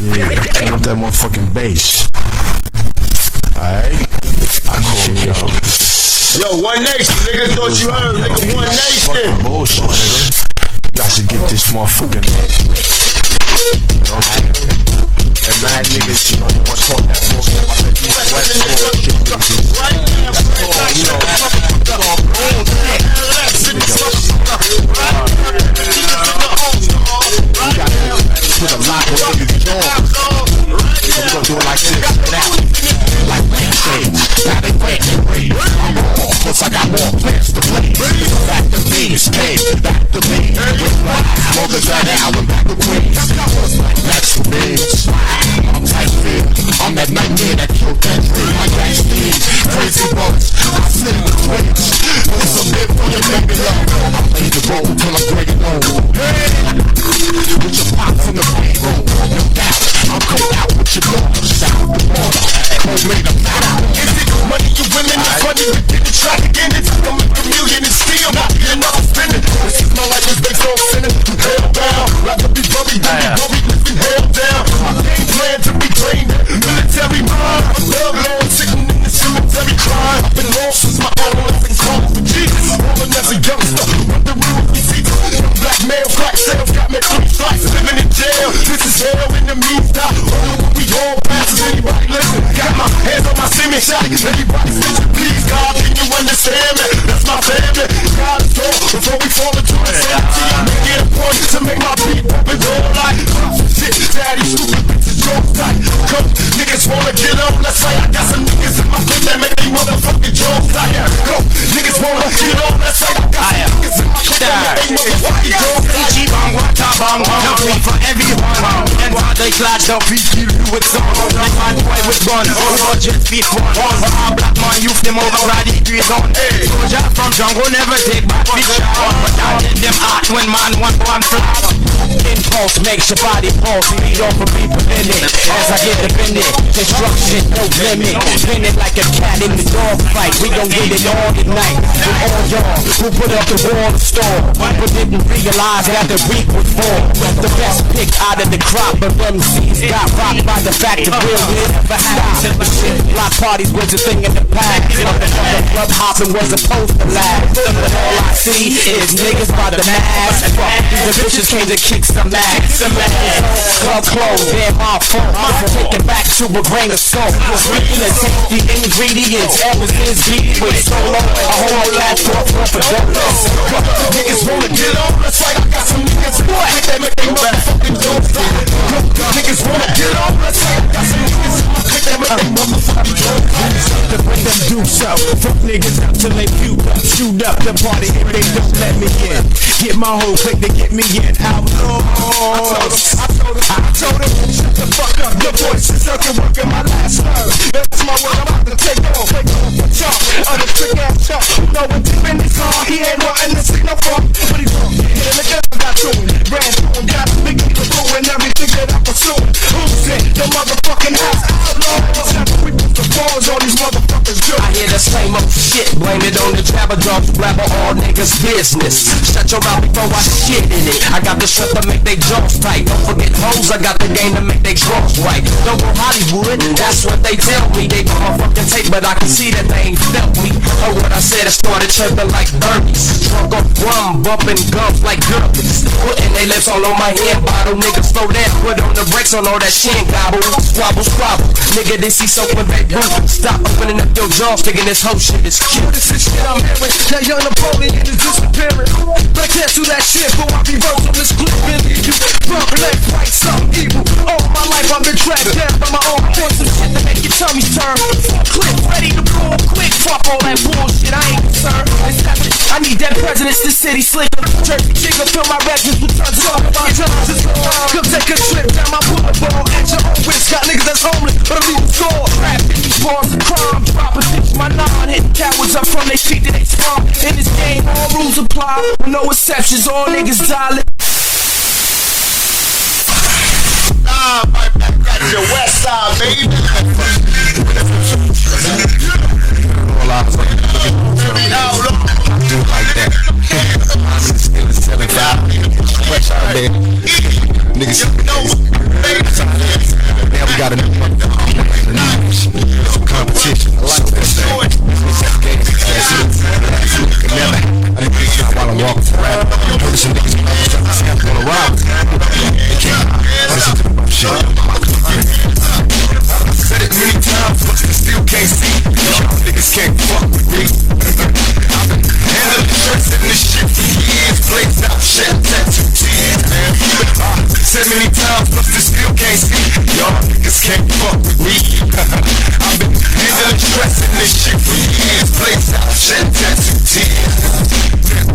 Yeah, turn up that motherfucking bass. Alright? I call yo. Yo, One Nation, nigga, thought you heard, nigga, One Nation. Fucking bullshit, nigga. Got to get this motherfucking. You know what I'm saying? And mad niggas, you know, you want to talk that bullshit about that East West bullshit. You know, we got to put a lock on niggas' jaws. So we gonna do it like this. Now, like shades. Now they went and breathe. I'm on, plus I got more plans to play. Back to me, stay, back to me. With life, smokers right now and back to Queens. That's for me. I'm tight fit. I'm that nightmare that killed that tree. My gang speed, crazy bullets. I slid in the twitch. It's a bit for your baby love. I play the role till I'm breaking home. With your pop from the payroll. No doubt, I'm coming out with your dogs. Out the border. Cold made a matter. Is it money you women? It's funny we did the track again. It's like I'm a million and still not getting off spinning. This is my life is based on sinning. Hell down, like to be buried, lifting hell down. My game plan to be trained. Military mind. I'm love Lord sitting in the cemetery crying. I've been lost since my own life and calling for Jesus. Rolling as a youngster, wondering what we see. Black male, crack sales got me 3 strikes, living in jail. This is hell in the meantime. We all passes, anybody listen. Got my hands on my semen shot. Everybody says you please, God, can you understand me? That's my family. God is all before we fall into insanity. I make it a point to make my beat pop and roll like shit. Daddy, stupid bitches, jaws tight. Come, niggas wanna get on. Let's say I got some niggas in my clip that make they motherfucking jaws tight. Go, niggas wanna get on. Let's say I got some niggas in my clip that make they motherfucking jaws tight. Nothing for everyone. And why they clash, don't be kill you with some. Like my boy with gun, or just be fun. Our black man, youth them over, ride the trees on. Soldier from jungle never take back the shot. But down in them heart when man want one flag. Impulse makes your body pulse. Beat off of people in it. As I get up in it, destruction, no limit. Spin it like a cat in the dog fight. We gon' get it all tonight. With all y'all who put up the wall to storm, but didn't realize that the week was born. The best pick out of the crop of MCs got rocked by the fact that real never happened. Block parties was a thing in the past. The club hopping was supposed to last. But all I see is niggas by the mask. The bitches came to kick some ass. Club closed, damn my fault. Take it back to a grain of salt. We're gonna take the ingredients. Ever since beat with solo, a whole lot for donuts. Niggas wanna get on. Let's fight. I got some niggas. What? They make they motherfucking jaws tight. Niggas wanna get on. Let's fight. I got some niggas. They make they motherfucking jaws tight. To bring them dukes out, fuck niggas out till they puke up. Shoot up the party if they don't let me in. Get my whole clique to get me in. Outlaws. I told him, shut the fuck up. Your voice is up and working my last nerve. That's my word, I'm about to take off. Take off the chop, on the trick ass chop. No one deep in his car, he ain't wanting to see no fuck. But he drunk, and the gun got to him. Ran through him, got big people doing everything that I'm pursuing. Who's it? The motherfucking house outlaws. We put the balls on these motherfuckers. I hear the same old shit, blame it on the trapper drugs, rapper all niggas business. Shut your mouth before I shit in it. I got the shit to make they jaws tight. Don't forget hoes, I got the game to make they draws right. Don't go Hollywood, that's what they tell me. They put my fucking tape, but I can see that they ain't felt me. Heard what I said, I started chirping like birdies. Drunk off rum, bumping gums like guppies. Putting they lips all on my head bottle. Niggas slow down, put on the brakes on all that shit. Gobble, squabble, squabble. Nigga, they see soap when they run. Stop opening up your jaws, thinking this whole shit is cute. This is shit I'm hearing. That young Napoleon is disappearing. But I can't do that shit, but I be rolled on this clip and leave you front, left, right, something evil. All my life I've been tracked down by my own points of shit to make your tummies turn. Clip, ready to pull quick. Fuck all that bullshit, I ain't concerned. It's happening. I need that presidents, the city slicker. Jersey jigger, fill my records with tons of come take a trip down my bullet ball at your own risk. Got niggas that's homeless, but I'm leaving score. Trapped in these bars of crime, dropping bitch my nine. Hitting cowards up from they feet to they spawn. In this game, all rules apply, with no exceptions. All niggas die. Right back at your west side, baby. All I was looking do like that. I'm still 7-5. West side, baby. Niggas. shit. Said it many times, but still can't see. Y'all niggas can't fuck with me. I've been handling shirts and this shit for years. Blazed out, shit, tattoo tears, man. Said many times, but still can't see. Y'all niggas can't fuck with me. I've been handling stress and this shit for years. Blazed out, shit, tattoo tears.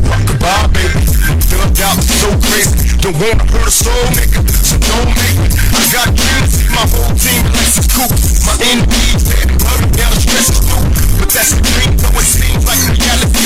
Rockabye, baby. Thugged out, so crazy. Don't wanna hurt a soul, nigga, so don't make me. I got dreams, my whole team relax is cool. My enemies, baby, running down the stress is through. But that's the dream, though it seems like reality.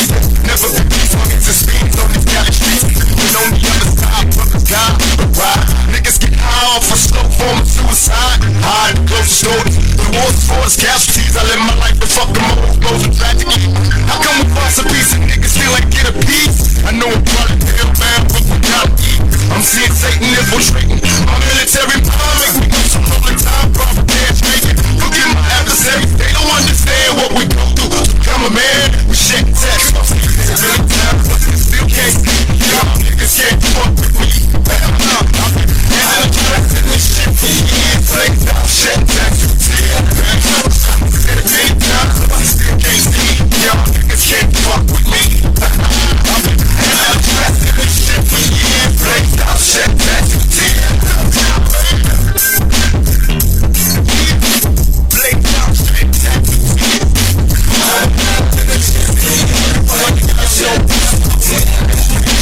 Never been peace, long as it seems on these galley streets. And on the other side, brothers die, but ride. Niggas get high off a slow form of suicide. Hide, close the stories. The wars for us casualties. I live my life to fuck them all, blows of tragedy. How come we lost a piece and niggas still ain't get a piece? I know I'm probably hell, man, but we gotta eat. I'm seeing Satan infiltrating my military mind. Make me do some rolling time, proper dance making. Forget my adversaries, they don't understand what we go through. Come on, man, we shake text. Many times, but still can't see. Y'all niggas can't fuck with me. I've been handling stress and this shit for years. Blazed out, shit, text, tears. Said it many times, but still can't see. Y'all niggas can't fuck with me. I've been handling stress and this shit for years. Blazed out, shit, text, tears. Blazed out, shit, text, tears.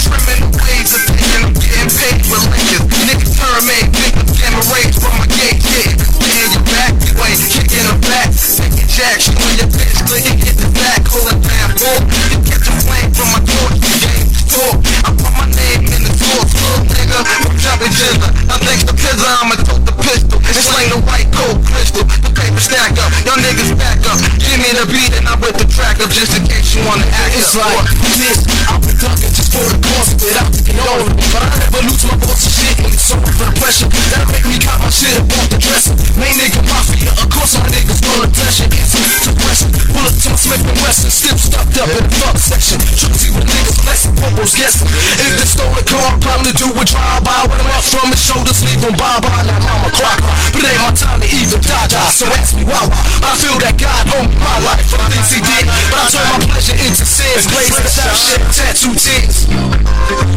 Trimming the waves of thinking I'm getting paid with liquor. Niggas turn me, niggas gamma rays from my gate, yeah. Stay in your back, you ain't kicking the back. Taking jacks, you in your bitch, clicking, hit the back, hold it down, boy. You catch a flame from my torch, the game talk. I put my name in the source, little nigga. I'm jumping jizzer. Now thanks to Pizza, I'ma tote the pistol. And slang the white gold crystal. The paper stack up, y'all niggas back up. Give me the beat and I whip the track up just in case you wanna act It's up. like this, I've been ducking just for the cause without thinking over. But I never lose my voice and shit when it's over for the pressure. That'll make me cut my shit up off the dresser. Main nigga mafia, of course my niggas gonna touch it. It's suppression, bullet to my Smith and Wesson. Still stuffed up in the fuck section. Trying to see what niggas blessing, popos guessing. If they stole a car, probably do a drive-by. When I'm up from his shoulders, leave him bye-bye. Now mama cry. But it ain't my time to even die. So ask me why. I feel that God owned my life for the things he did. But I turn my pleasure into sins. Blaze the shot, shit, tattoo tears.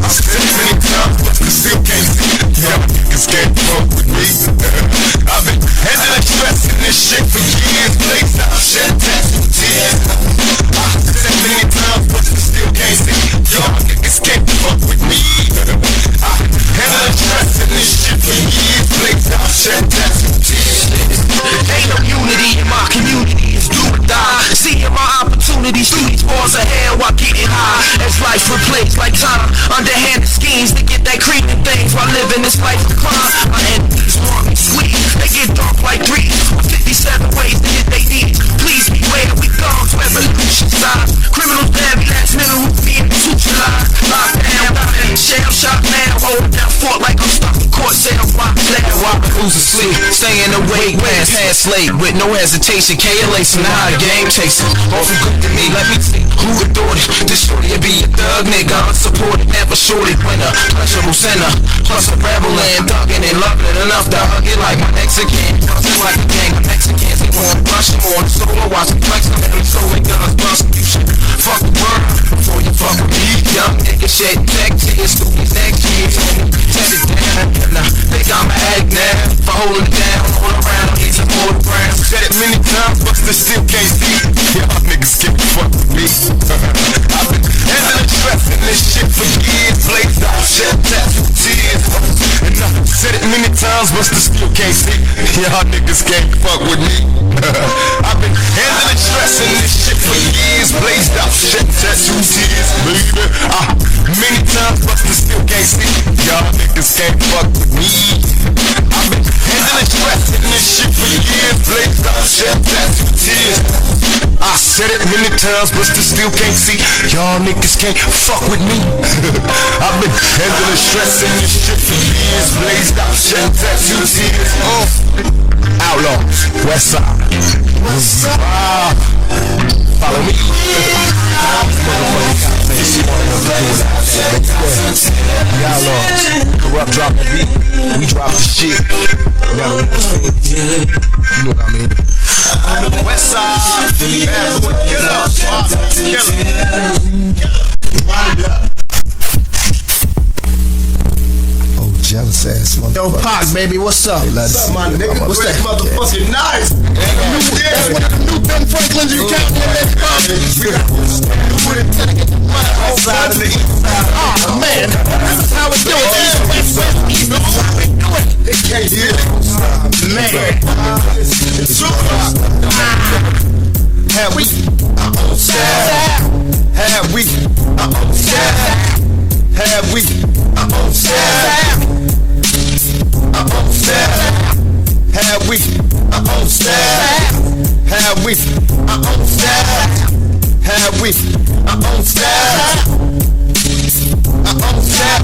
I said it many times, but still can't see. Y'all niggas can't fuck with me. I've been handling stress and this shit for years. Blazed out, shit, tattoo tears. I said it many times, but still can't see. Y'all niggas can't fuck with me. I've been handling stress and this shit for years. Blazed out, shit, tattoo tears. Ain't no unity in my community, it's do or die. Seeing my opportunities through these bars of hell while getting high. As life replaced like time, underhanded schemes to get that cream and things while living this life of crime. My enemies want me sweet, they get dark like 57 ways to get they needs. Please beware, we gone to evolution side. Criminals bad, that's mineral being institutionalized. Locked down, shell shock now, hold down fort like I'm stuck in court cell. Rock now, while I lose sleep, staying awake, man, hand slate with no hesitation. KOALA, so now the game chasing. Awful good to me, let me see who would thought it. This shorty would be a thug nigga, unsupported, never shorted. Winner, pleasurable sinner, plus a rebel and thugging and loving it enough to hug it like my Mexican. Bustin' like a gang of Mexicans, they want to rush him on the solo, watch him flex them and so they guns bust you shit. Fuck the world before you fuck with me. Young nigga shed tech tears, stupid next year. Set it down, now think I'm a act now. For holding it down, all around, he's a more ground. Said it many times, but still can't see. Y'all niggas can't fuck with me. I've been handling stress and this shit for years. Blazed out, shed tattoo tears. And I said it many times, but still can't see. Y'all niggas can't fuck with me. I've been handling stress and this shit for years. Blazed out, shed tattoo tears. Believe it, many times, but still can't see. Y'all niggas can't fuck with me. I've been handling stress and this shit for years. Blazed out, shed tattoo tears. I said it many times, but still can't see. Y'all niggas can't fuck with me. I've been handling stress and this shit for years. Blazed out, shed tattoo tears. Outlaws. West Side. Follow me. Corrupt drop the beat. We drop the shit. You know what I mean? West Side. Oh, jealous ass motherfucker. Yo, Pac, baby, what's up? What's up, my nigga? What's that? Motherfucking nice. That's one of the new Ben Franklins you can't get that outside of the east side. Oh, man. This is how we do it. East, west, east. They can't hear it. Man. It's true. Have we? Have we? Have we? Have we? Have we? Have we?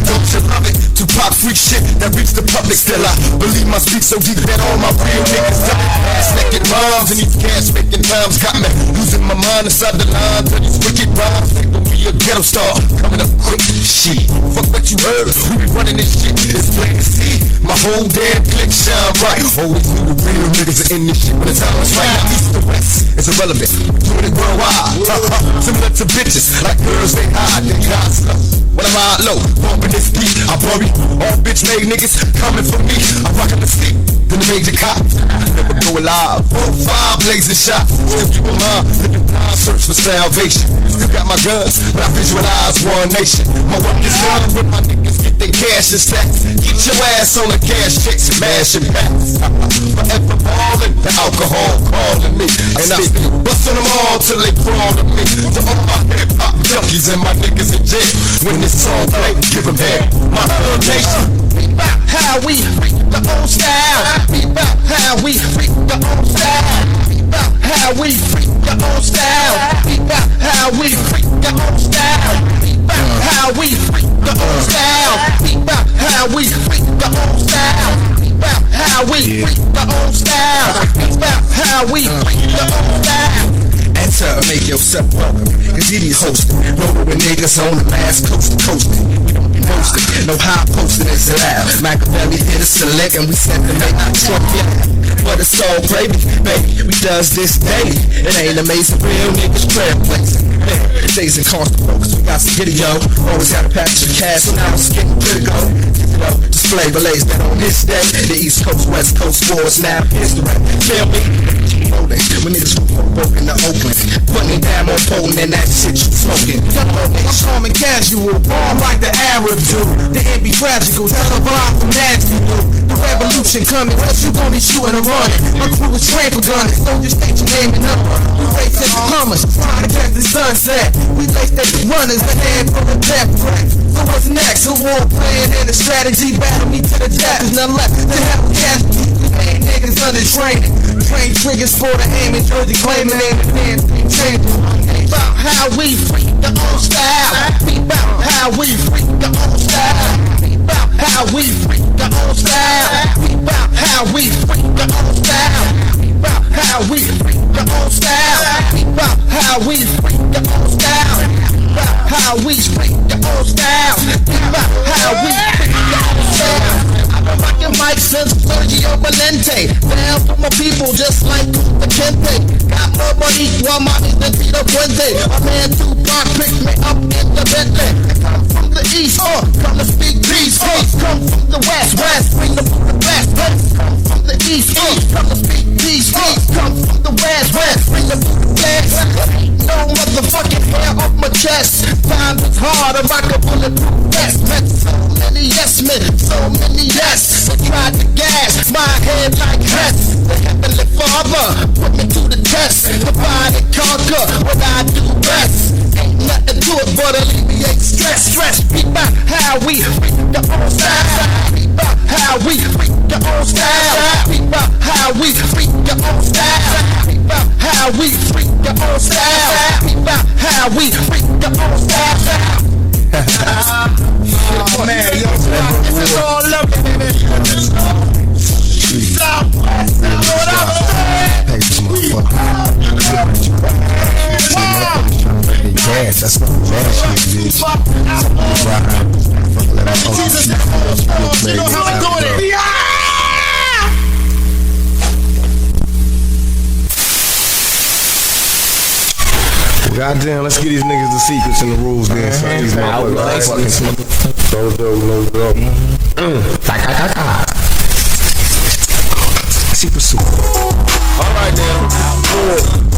Don't you love it? Tupac freak shit that reached the public. Still I believe my speech so deep that all my real niggas done it. Ass naked moms and these gas making times got me losing my mind inside the line to these wicked rhymes. Think we'll be a ghetto star coming up quick. Shit, fuck what you heard. We be running this shit. It's plain to see. My whole damn clique shine bright. Always knew the real niggas are in this shit. When the time is right, now east to west, it's irrelevant. Doing it worldwide. Similar to bitches, like girls they hide, they hide stuff. When I'm out low, bumping this beat, I worry. All bitch made niggas coming for me. I'm rocking the stick, then the major cop. Never go alive. 4-5 blazing shots. Still keep a mind, living blind, search for salvation. Still got my guns, but I visualize one nation. My work is done when my niggas get their cash and stacks. Get your ass on the cash checks, smashing packs. Forever ballin', the alcohol calling me. And I still bustin' them all till they crawl to me. To all my hip-hop junkies and my niggas in jail. When this song play, give them hell. My foundation. How we freak the old style. How we freak the old style. How we freak the old style. How we freak the old style. How we freak the old style. How we freak the old style. How we freak the old style. How we freak the old style. Enter, make yourself welcome, cause it is hosting. Rolling with niggas on the last coast to coasting. We don't be posting, no high posting is allowed. Machiavelli hit a select and we set to make our truck but it's so gravy, baby, we does this daily. It ain't amazing, real niggas trailblazing. Days in constant focus, we got some video. Always had a package of cash, so now I'm skipping critical. Display relays that on this day, the East Coast, West Coast wars now history. Feel me? When niggas broke in the Oakland, putting down more potent than that shit you smoking. I'm calm and casual, born like the Arab do. The end be tragical, tell a vibe from nasty dude. The revolution coming, what you gonna be shooting and running? My crew is trained for gunning, so just state your name and number. We race at the Hummers, trying to catch the sunset. We lace at the runners, the head from the death threat. So what's next? A war plan and a strategy, battle me to the death. There's none left to have a casualty. We made niggas under training. Train triggers for the aim and jersey claiming ain't the damn thing changing. About how we freak the old style. About how we freak the old style. About how we freak the old style. About how we freak the old style. About how we freak the old style. About how we freak the old style. About how we freak the old style. About how we freak the old style. I've been rocking mics since Sergio Valente. Down for my people just like Coca Kente. Got more money, one mommy than Tito Puente. My man Tupac picked me up in the Bentley. Come from the east, come to speak peace. Come from the west, bring the best. Come from the east, come to speak peace. Come from the west, bring the best. No motherfucking hair off my chest. Time is hard, I rock a bulletproof vest. Met so many yes men, so many yes. I tried to gas my head like hess. The heavenly father put me to the test. Divide and conquer what I do best. Ain't nothing to it but alleviate stress. Be about how we freak the old style. Be about how we freak the old style. Be about how we freak the old style. Be about how we freak the old style. Be about how we freak the old style. Oh man, yo, this is all love, baby. Southwest, what up? That's what I'm saying, bitch. Fuck let my uncle see you know how I'm doing it. Goddamn, let's get these niggas the secrets and the rules then. So these motherfuckers. No joke. Secret soup. Alright then.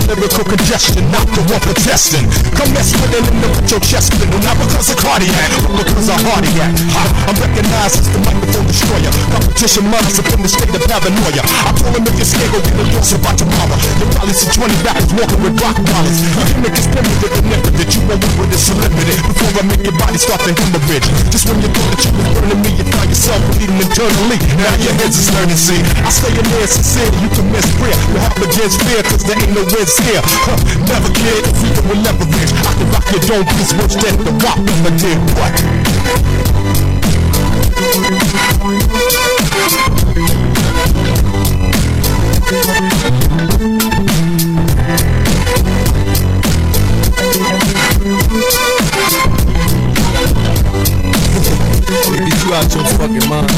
lyrical congestion, not the one protesting. Come mess with it and with your chest spinning, not because of cardiac, but because of cardiac. I'm recognized as the microphone destroyer. Competition minds up in the state of paranoia. I told him if you're scared, go get a loss about tomorrow. You'll probably see 20 rappers walking with rock dollars. You can make this primitive and never that you won't work with this limited. Before I make your body start to hemorrhage. Just when you thought that you was burning me, you find yourself bleeding internally. Now your heads is learning, see. I stay in there sincere, you can miss prayer. Your heart begins fear, cause there ain't no wins here. Never care, the freedom will never reach. I can rock your dome piece worse than the rock, but did what? You out your fucking mind.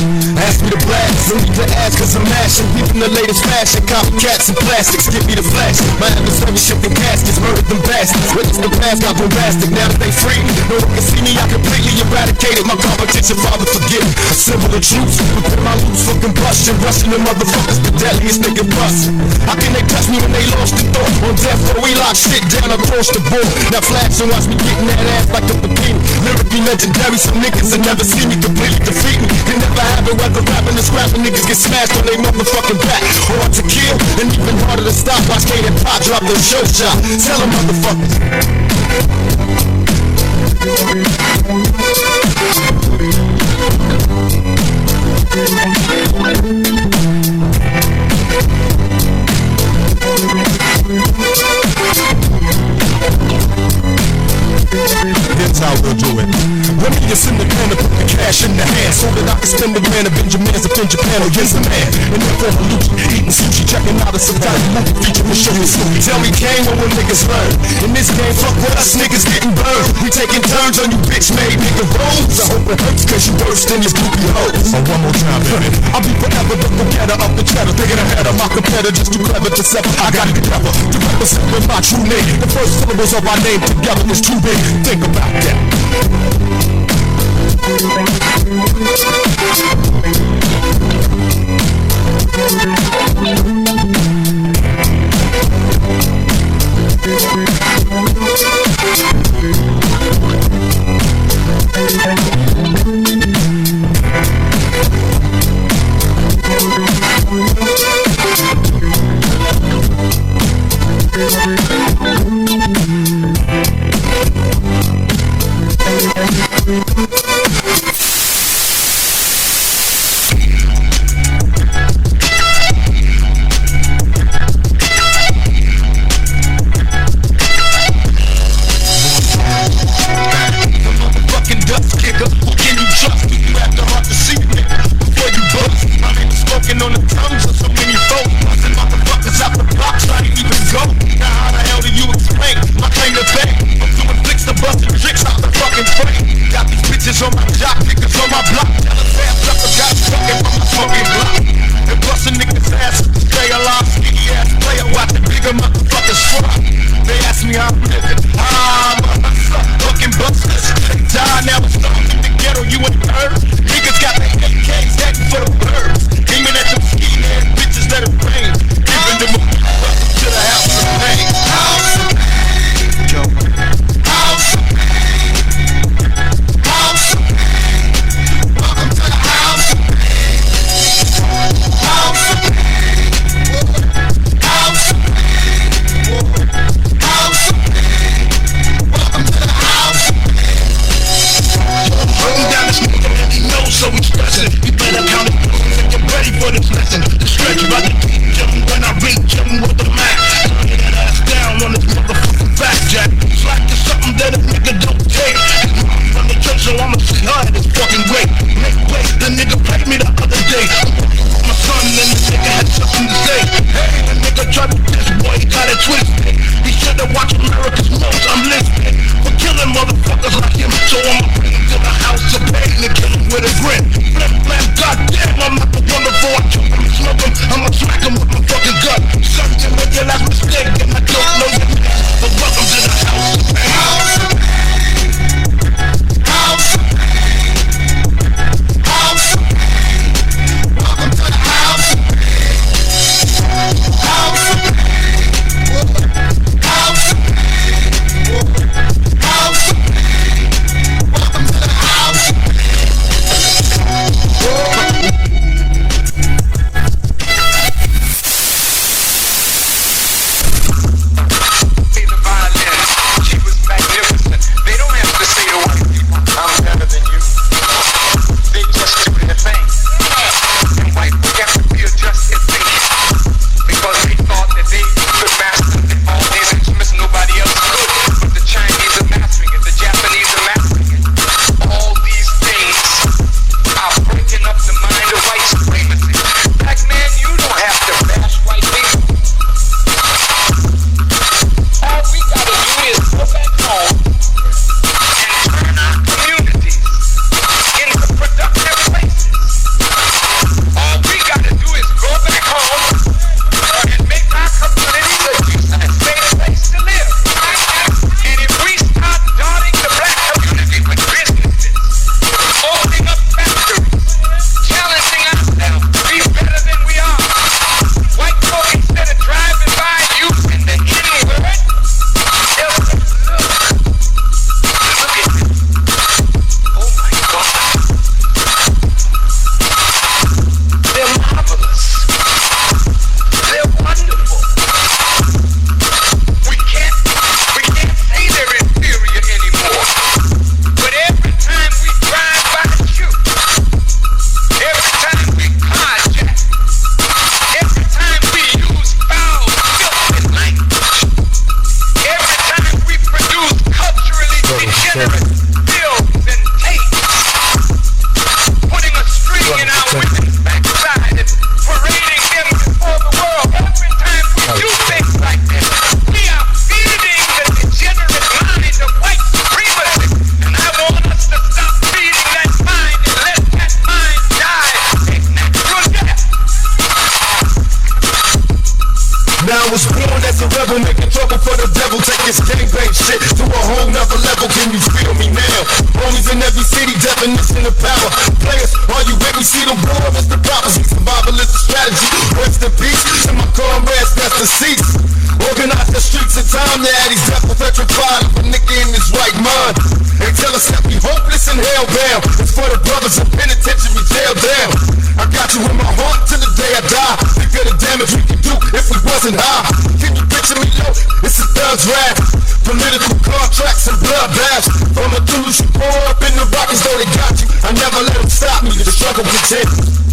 Ask me to blast, no need to ask cause I'm mashing. Even the latest fashion, copycats and plastics. Give me the flash, my adversary shifting caskets. Murdered them bastards, witness the past got bombastic. Now that they free, no one can see me, I completely eradicated my competition, father forgive me. Assemble the troops, prepare my loops for combustion. Rushing the motherfuckers, the deadliest nigga bustin'. How can they touch me when they lost the thought? On death row, we lock shit down across the board. Now flash and watch me getting that ass like a bikini. Lyrically legendary, some niggas that never see me completely defeat me. Can never have it, whether rapping or scrapping, niggas get smashed on they motherfucking back. Hard to kill, and even harder to stop. Watch Kate and Pop drop the show shot. Tell them motherfuckers. Here's how we'll do it. Let me just in the pen to put the cash in the hand, so that I can spend the grand of Benjamin's up in Japan against the man. And therefore Haluki, eating sushi, checking out a subtitle movie featuring Sugar Snoopy. Tell me, Kane, when niggas learn? In this game, fuck with us niggas getting burned. We taking turns on you bitch-made nigga roads. I hope it hurts cause you worse than your groupie hoes. So one more time, baby. I'll be forever the go-getter up the cheddar. Thinking ahead of my competitor, just too clever to sever. I got it together to represent with my true name. The first syllables of my name together is too big. Think about that. you in my heart till the day I die. Think of the damage we could do if we wasn't high. Can you picture me low? It's a thug's rap. Political contracts and bloodbaths. From the dudes you pour up in the rockets, though they got you. I never let them stop me. The struggle continues.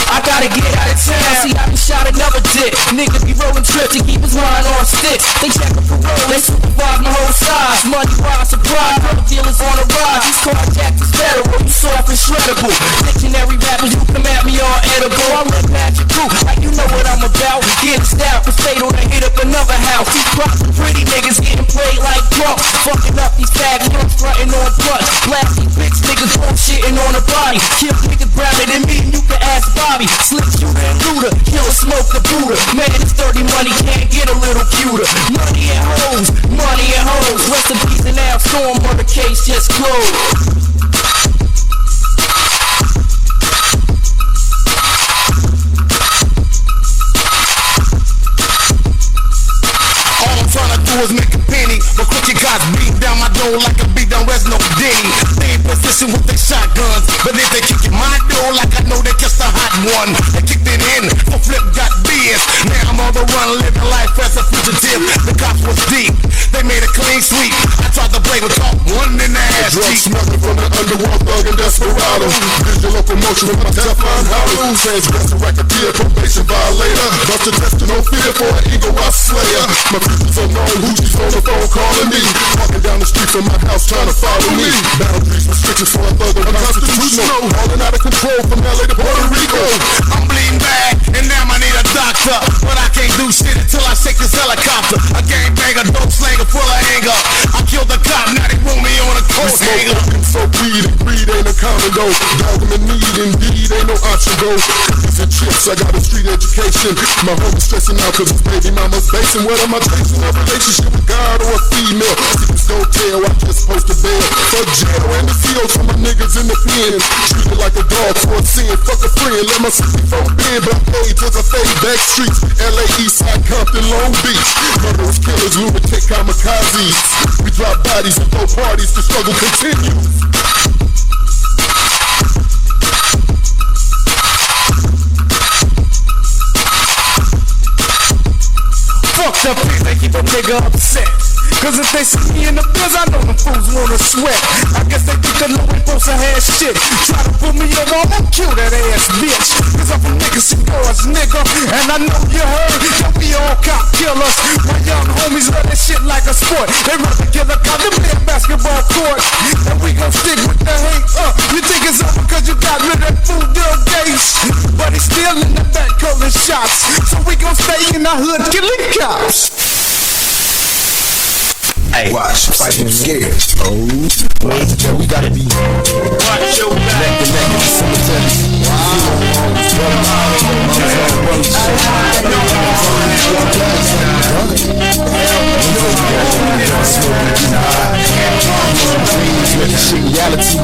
I gotta get out of town, see I be shot another dick. Niggas be rolling trips to keep his mind on sticks. They checkin' for roll, they supervise my whole size. Money wise supply, drug dealers on the rise. These carjacks is federal, you soft and shreddable. Dictionary rappers, you come at me all edible. I live magic too, like you know what I'm about. Getting stabbed for fatal to hit up another house. These props and pretty niggas getting played like drunk. Fucking up these fag hoes, frontin' on butts. Blasty bitch niggas bullshitting on the body. Kill niggas browner than me, you can ask Bobby. Slick shooter and looter, killer smoke the Buddha. Man, it's dirty money, can't get a little cuter. Money and hoes, money and hoes. Rest in peace and now storm murder case just closed. Was make a penny, but crooked cops beat down my door like a beat down West No Denny. They in position with their shotguns, but if they kick in my door like I know they just a hot one. They kicked it in, for flip got BS. Now I'm on the run, living life as a fugitive. The cops was deep, they made a clean sweep. I tried to play with talk, one in the ass cheek. Smuggling from the underworld thug and desperado. Visual locomotion with my telephone hollow. Transgressor, racketeer, probation violator. Buster testing, no fear for an ego rock slayer. My future's unknown. Who's on the phone calling me? Walking down the street from my house trying to follow me. Boundaries, restrictions for a thug unconstitutional. Falling out of control from LA to Puerto Rico. I'm bleeding bad, and now I need a doctor. But I can't do shit until I shake this helicopter. A gangbanger, dope slanger full of anger. I killed the cop, now they want me on a coat hanger. So greed and greed ain't a common though. Dog in need, indeed, ain't no option though. Cookies and chips, I got a street education. My homie's stressing out cause his baby mama's basing. What am I chasing? A relationship with God or a female? Secrets don't tell, I just post a bail. Fuck jail and the fields for my niggas in the pen. Treat it like a dog for a sin. Fuck a friend, let my 64 bend. Black age as I fade back streets. LA, Eastside, Compton, Long Beach. Murderers, killers, lunatic kamikazes. We drop bodies and throw parties, the struggle continues. Fuck the pigs, they keep a nigga upset. Cause if they see me in the biz, I know them fools wanna sweat. I guess they think that low folks are had shit. Try to put me over, I'm gon' kill that ass bitch. Cause I'm from niggas and girls, nigga. And I know you heard, don't be all cop killers. My young homies love that shit like a sport. They rather kill a cop than play a basketball court. And we gon' stick with the hate. You think it's over cause you got rid of fool Bill Gates. But he's still in the back calling shots. So we gon' stay in the hood killing cops. Hey, Watch, fighting scared. Oh, we gotta be. watch your back. Neck to neck in the cemetery. Reality.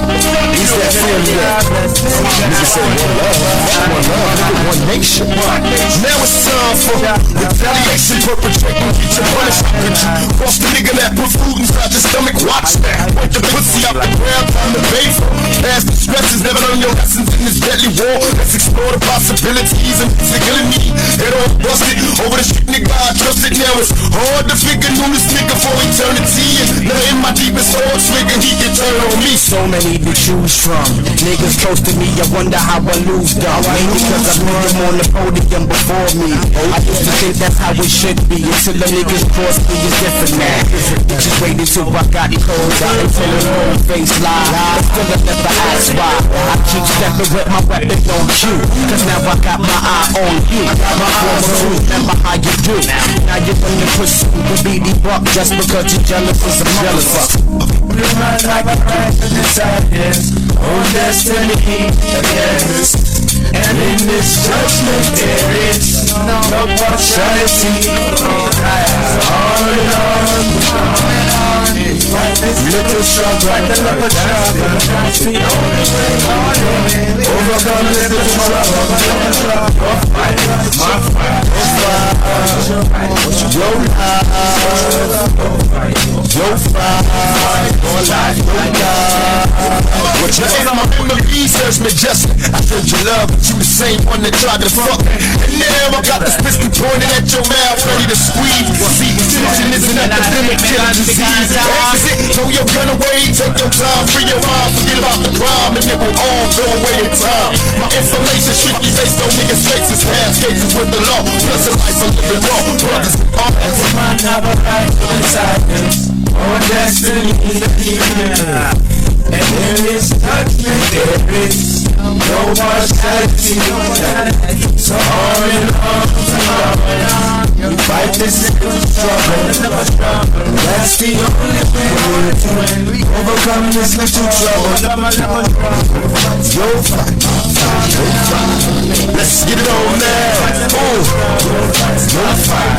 It's that feeling that niggas say one love, nigga, one nation. Now it's time for retaliation, perpetrating each and punishment. Cross the nigga that put food inside your stomach, watch that. Wipe the pussy out the ground, time to bathe. Past the stresses, never learn your lessons in this deadly war. Let's explore the possibilities and killing me. Head on busted, over the shit nigga I trusted. Now it's hard to figure new this nigga for eternity. And now in my deepest heart, nigga, he can turn on me. So many to choose from. Niggas close to me, I wonder how I lose them. Maybe because I put them on the podium before me. I used to think that's how it should be. Until the niggas cross me, it's different now. Just waiting till I got clothes out until the whole face lie. But still I never ask why. I keep stepping with my weapon on cue. Cause now I got my eye on you. My former crew, remember how you do. Now you're gonna pursue the BD buck just because you're jealous as a motherfucker. You run like a crack in the darkness, on destiny against. And in this judgment there is no partiality. On and on, little struggle, like the little struggle. That's the only way on. Overcome little struggle, my fight. My memories search me just. I showed you love, but you the same one that tried to fuck. And now I got this pistol pointed at your mouth, ready to squeeze. See, tension is an epidemic, killing disease. Exit, throw your gun away, take your time, free your mind, forget about the crime, and it will all go away in time. My information strictly based on niggas' faces, half cases with the law, plus a life of living raw. Brothers and arms. My never right inside this, or destiny. And there is judgment, there is no mortality. So on and on, you fight this little struggle. That's the only way to overcome this little trouble. Yo, fight. Let's get it on now. Oh, yo, fight.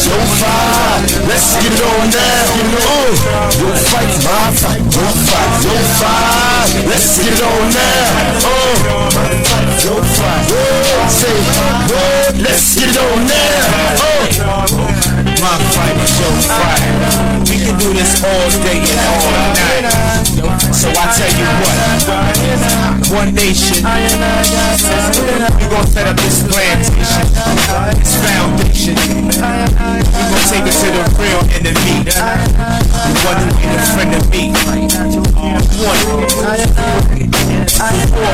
Yo, fight. Let's get it on now. Oh, yo, fight. My fight. Yo, fight. Yo, fight. Let's get it on now. Oh, yo, fight. Say, let's get it on now. Oh, my fight is your fight. We can do this all day and all night. So I tell you what, one nation, we gon' set up this plantation, this foundation. We gon' take it to the real enemy, the one who ain't a friend of me. War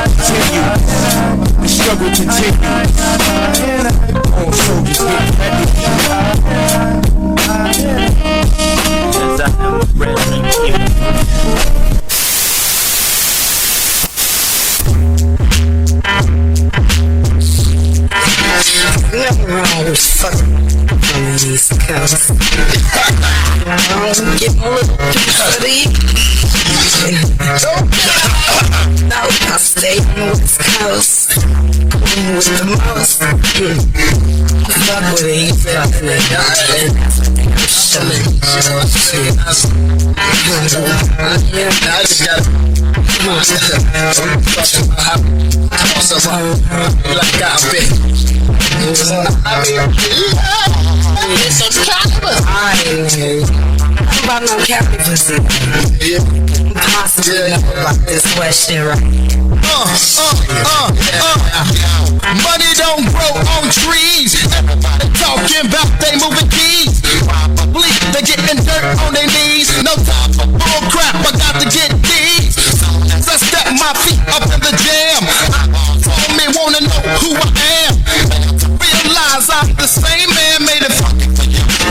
continues, the struggle continues. All soldiers get ready. Nothing wrong with fucking from the East Coast. I'm getting a little piece of the no, I stay on the West Coast. With the most. Fuck with the East Coast, nigga. I'm chillin'. I just gotta. Like I've been. I ain't about no Cali pussy. Possibly know about this question, right? Money don't grow on trees. Everybody talking about they moving keys. Probably they getting dirt on their knees. No time for bull crap, I got to get these. So I step my feet up in the jam. All me wanna know who I am. Realize I'm the same man made it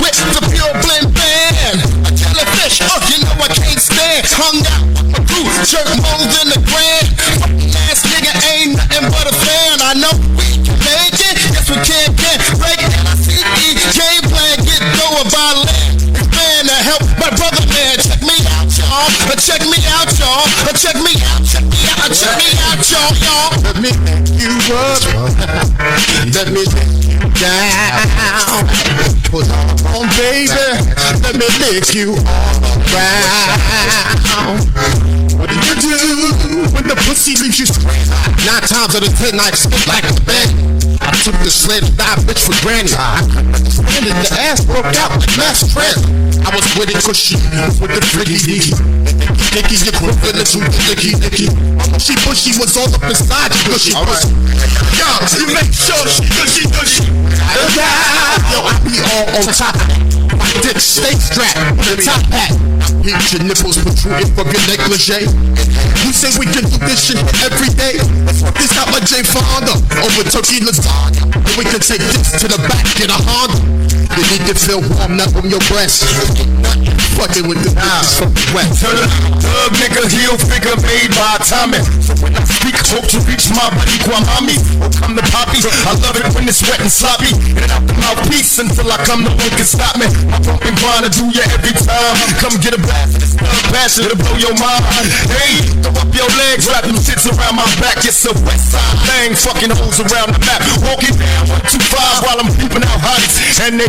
with the pure blend band. A jellyfish, you know I can't stand. Hung out with my crew, jerk more than the grand. Ass nigga ain't nothing but a fan. I know we can make it, yes we can break it. Game plan, get going by land. Expand to help my brother man. Check me out, y'all. Check me out, y'all. Check me out, check me out, check me out, y'all. Let me make you up. Let me take you down. Put on, baby. Let me lick you all around. What do you do when the pussy leaves you straight? 9 times out of 10 I spit like a bed. I took the sled and died bitch for granted. I couldn't understand it, the ass broke out like mass stress. I was with it cushy, with the flicky dicky. Dicky equivalent to the dicky. She bushy was all up inside you, gushy pussy. Yo, you make sure she gushy. Yo, I be all on top of it. My dick stay strapped with a top hat. Heat your nipples protruding from your negligee. You say we can do this shit every day. This out like Jay Fonda over turkey lasagna. And we can take this to the back in a Honda. You need to feel warm up on your breast. Fucking with the bitches from the west. Turn it up, thug nigga, heel figure made by Tommy. So when I speak, hope to reach my buddy Kwamami. Oh, come to Poppy. I love it when it's wet and sloppy. In and out the mouthpiece until I come, no one can stop me. My pumping grind to do ya every time. Come get a blast of this thug passion, it'll blow your mind. Hey, throw up your legs, wrap them shits around my back. It's a west side thing, fucking holes around the map. Walking down 125 while I'm peeping out hotties. And they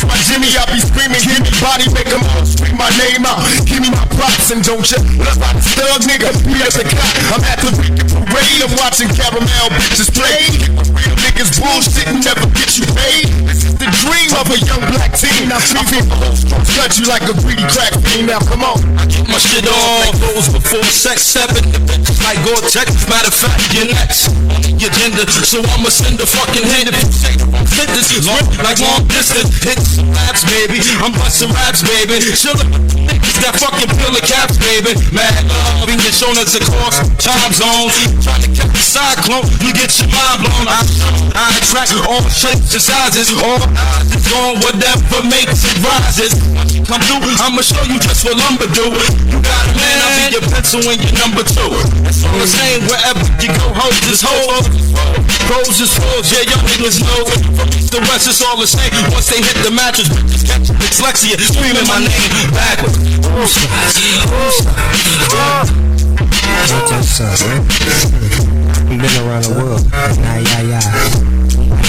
my Jimmy, I be screaming, give me body, make them all scream my name out. Give me my props and don't you let my thug nigga be at the clock. I'm at the weekend parade, I'm watching and caramel bitches play. Real niggas bullshit and never get you paid. This is the dream of a young black teen. Now I feel the whole strong cut you like a greedy crack fiend. Now come on. I get my shit on like those before sex 7. Like Gore-Tex, matter of fact, you're next on the agenda. So I'ma send a fucking hit if you take the wrong fitness. Long like long distance, hit some laps, baby. I'm busting raps, baby. Chillin' niggas that fucking peel the caps, baby. Mad love, being shown as a course, time zones. Trying to catch the cyclone, you get your mind blown. I attract all shapes and sizes, all eyes is on whatever makes it rises. Once you come through, I'ma show you just what lumber do. You got a man, I'll be your pencil and your number 2. That's all the same wherever you go, hoes is hoes. Pros is pros, yeah, y'all niggas know. From east to west, it's all the same. Once they hit the mattress, bitches catch dyslexia, screaming my name backwards. We've been around the world. I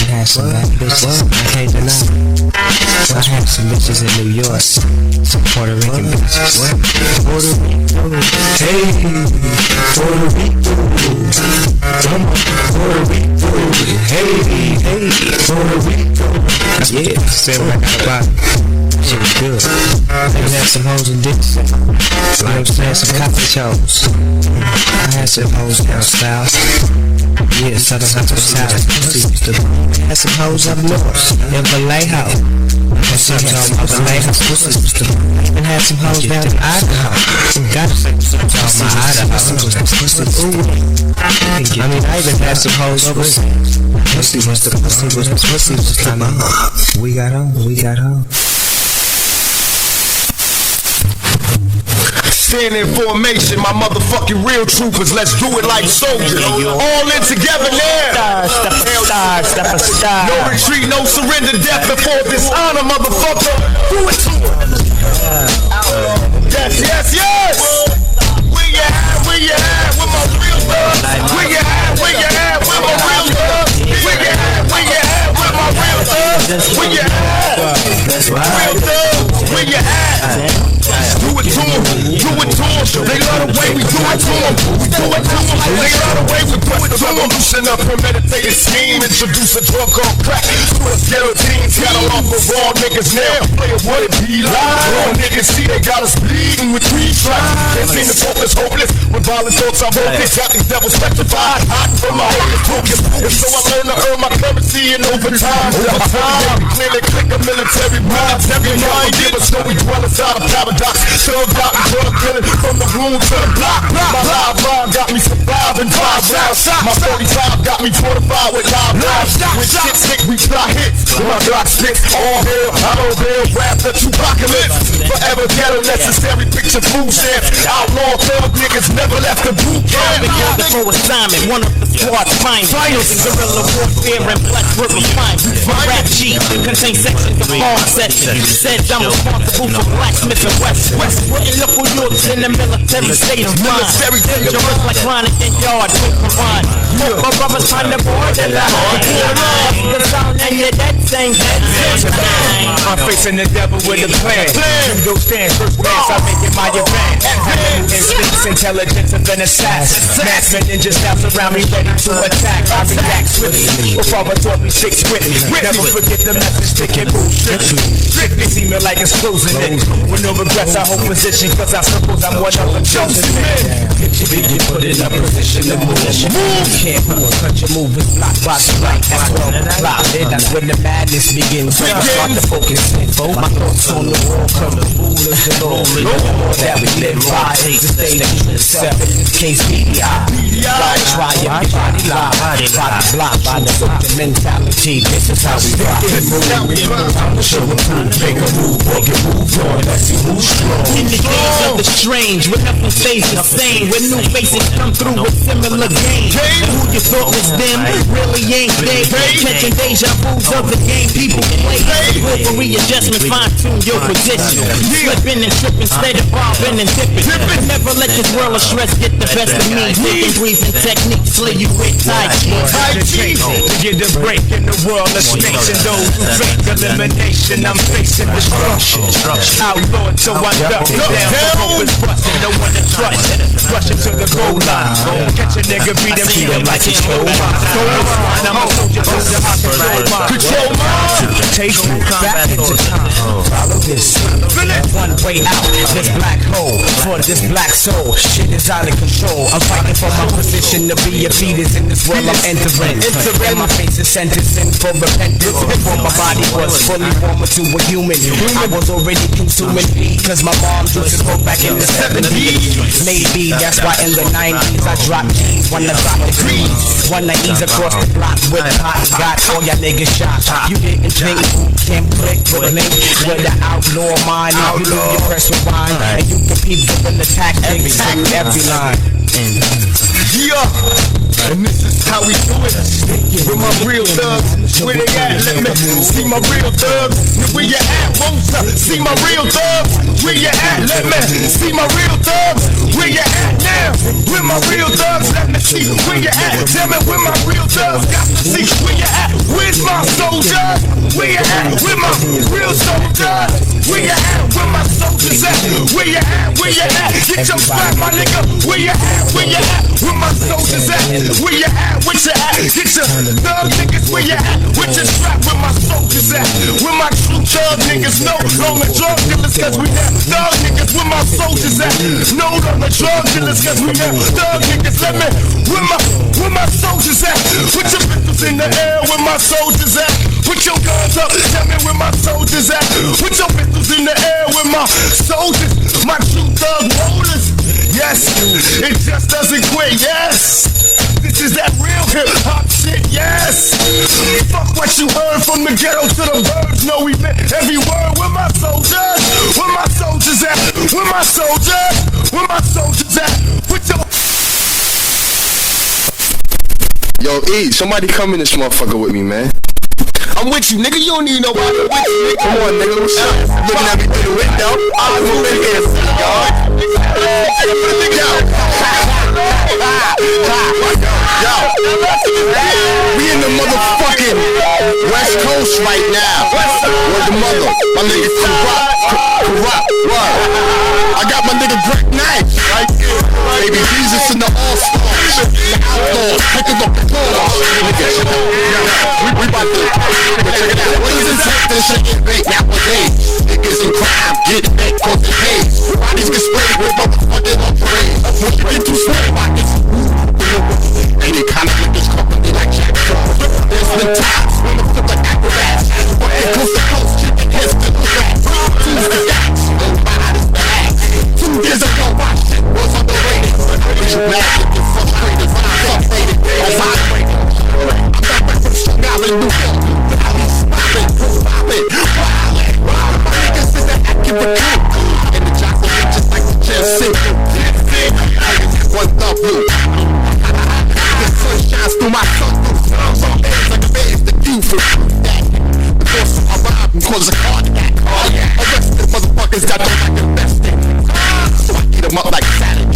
had some bad bitches, I can't deny. I had some bitches in New York, some Puerto Rican bitches. Puerto Rico, hey, Puerto Rico, come on, Puerto Rico, hey, Puerto Rico. Yeah, said what I got about it. Shit was good. They had some hoes and dicks. You know what I'm saying? Some coffee shows. I had some hoes down south. Yeah, southern south. I had some hoes up north in Vallejo. I even had some hoes down in Idaho. Gotta say something about my Idaho. I mean, I even had some hoes overseas. Pussy was coming. We got home. Stand in formation, my motherfucking real troopers. Let's do it like soldiers. All in together now. No retreat, no surrender, death before dishonor, motherfucker. Do it to him. Yes. Where you at? With my real love. Where you at? With my real love. Where you at? With my real love. Where you at? Real love. Where you at? Do it to them. They love the way we do it to them. They love the way we do it to them. Loosen up premeditated scheme. Introduce a drug called crack. Ghetto teens got a lot for raw niggas now. Play it what it be like. Raw niggas see they got us bleeding with 3 tracks. Can't seem to focus hopeless. With violent thoughts I wrote this. Got these devils petrified. Hiding from my hocus pocus. And so I learned to earn my currency in overtime. Clearly click a military bribe. Every mind give us no we dwell inside a paradox. Thug out and drug killing from the room to the block. My live line got me surviving 5 rounds. My 45 got me fortified with live rounds. When shit sick, we fly hits. When my Glock sticks, all hell, I don't bail, rap the Tupacalypse. Forever ghetto necessary, picture food stamps. Outlaw thug niggas never left the boot camp. Before assignment, one of the squad's finest. Guerrilla warfare and black river fine. My rap sheet contains sections of all sessions. Said I'm responsible for blacksmith and west. Putting local youths in the military state of mind. Dangerous like chronic and yard with wine. My brothers find the border line. The sound and you're that same. I'm facing the devil with a plan. Go stand first glance, I make it my advance. Instincts, intelligence of an assassin. Maskmen ninjas now surround me, ready to attack. I react swiftly. Before I taught me 6 with me. Never forget the message, stick and move strictly. See me like it's closing it. With no regrets, I hold position, cause I suppose I'm one of the chosen men. You put in a position to move. Can't move, cut your move, it's blocked by the light. That's 12 o'clock, that's when the madness begins. I start to focus in. My thoughts on the world, from the rulers and all that we live by. To stay the self, in this case, PITURI. Try your body live, body blocked by the mentality. This is how we rock. I'ma show a move, make a move, make a move on. Let's see who's strong. In the days of the strange, when nothing stays the same, when new faces come through with similar games. Who you thought was them really ain't they. Catching deja vu's of the game people play. With readjustment, fine tune your position. Slipping and tripping, instead of bobbing and dipping. Never let this world of stress get the best of me. Thinking, breathing techniques, slay you with Tai Chi. To get the break in the world of space and those who fake elimination, I'm facing destruction. Outlawed, so I duck it down. The rope is busting, no one to trust. Rushing to the goal line. Catch a nigga, beat him, like control mind. And I'm a soldier to the opposite. Control mind. Take me back into time. Follow this. One way out. This black hole for this black soul. Shit is out of control. I'm fighting for my position to be a fetus in this world I'm entering. And my face is sentencing for repentance. Before my body was fully warmer to a human, I was already consuming weed, cause my mom used to smoke back in the 70s. Maybe that's why in the 90s I dropped keys, wanna drop degrees, wanna ease across the block with pot. Got all y'all niggas shot. You didn't think can't click with a link with the outlaw mind. Now you do your press rewind and you can peep the tactics through every line. Yeah, and this is how we do it. With my real thugs, where they at? Let me see my real thugs. Where you at? Won't see my real thugs? Where you at? Let me see my real thugs. Where you at now? With my real thugs, let me see where you at. Tell me where my real thugs. Got to see where you at. Where's my soldiers? Where you at? With my real soldiers. Where you at? Where my soldiers at? Where you at? Where you at? Get your strap, my nigga. Where you at? Where you at? Where my soldiers at? Where you at? Where you at? Get your thug niggas. Where you at? With your strap, where my soldiers at? Where my true thug niggas? No longer drug dealers, cause we have thug niggas. Where my soldiers at? No longer drug dealers, cause we have thug niggas. Let me, where my soldiers at? Put your pistols in the air, where my soldiers at? Put your guns up, tell me where my soldiers at? Put your pistols in the air, where my soldiers, my true thug rollers. Yes, it just doesn't quit, yes. This is that real hip-hop shit, yes. Fuck what you heard from the ghetto to the birds. No, we meant every word. Where my soldiers? Where my soldiers at? Where my soldiers? Where my soldiers at? Put your... Yo, E, somebody come in this motherfucker with me, man. I'm with you, nigga. You don't need nobody with you, nigga. Come on, nigga. What's up? Looking at me through the window. I'm moving here, y'all. Yo, we in the motherfucking West Coast right now. Where's the mother? My nigga corrupt. Word. I got my nigga Greg Knight right here. Baby Jesus in the All-Stars. The Outlaws. Picking up the claws. We about to check it out. What is this acting shit get baked nowadays? Niggas in crime get baked cause they pay. Bodies get sprayed with motherfucking on parade. When you get too slow, bodies any kind of niggas company like Jack Jones. There's been times when the flip like acrobats. Working coast to coast, chicken heads to the rats. Tuesday nights, no bodies back. 2 years ago, my shit was underrated. But you mad, you get frustrated. Frustrated, I'm vibrating. I'm back from Strong Island, New York. Valley smiling, popping, wildin'. My niggas is the accurate crew. And the jocks are just like the jail sick. Niggas one thumb blue. The sun shines through my sunroof. Some days like a man's the view for that. Because I rob and cause a cardiac. Arrested motherfuckers got no like investing. So I eat them up like salad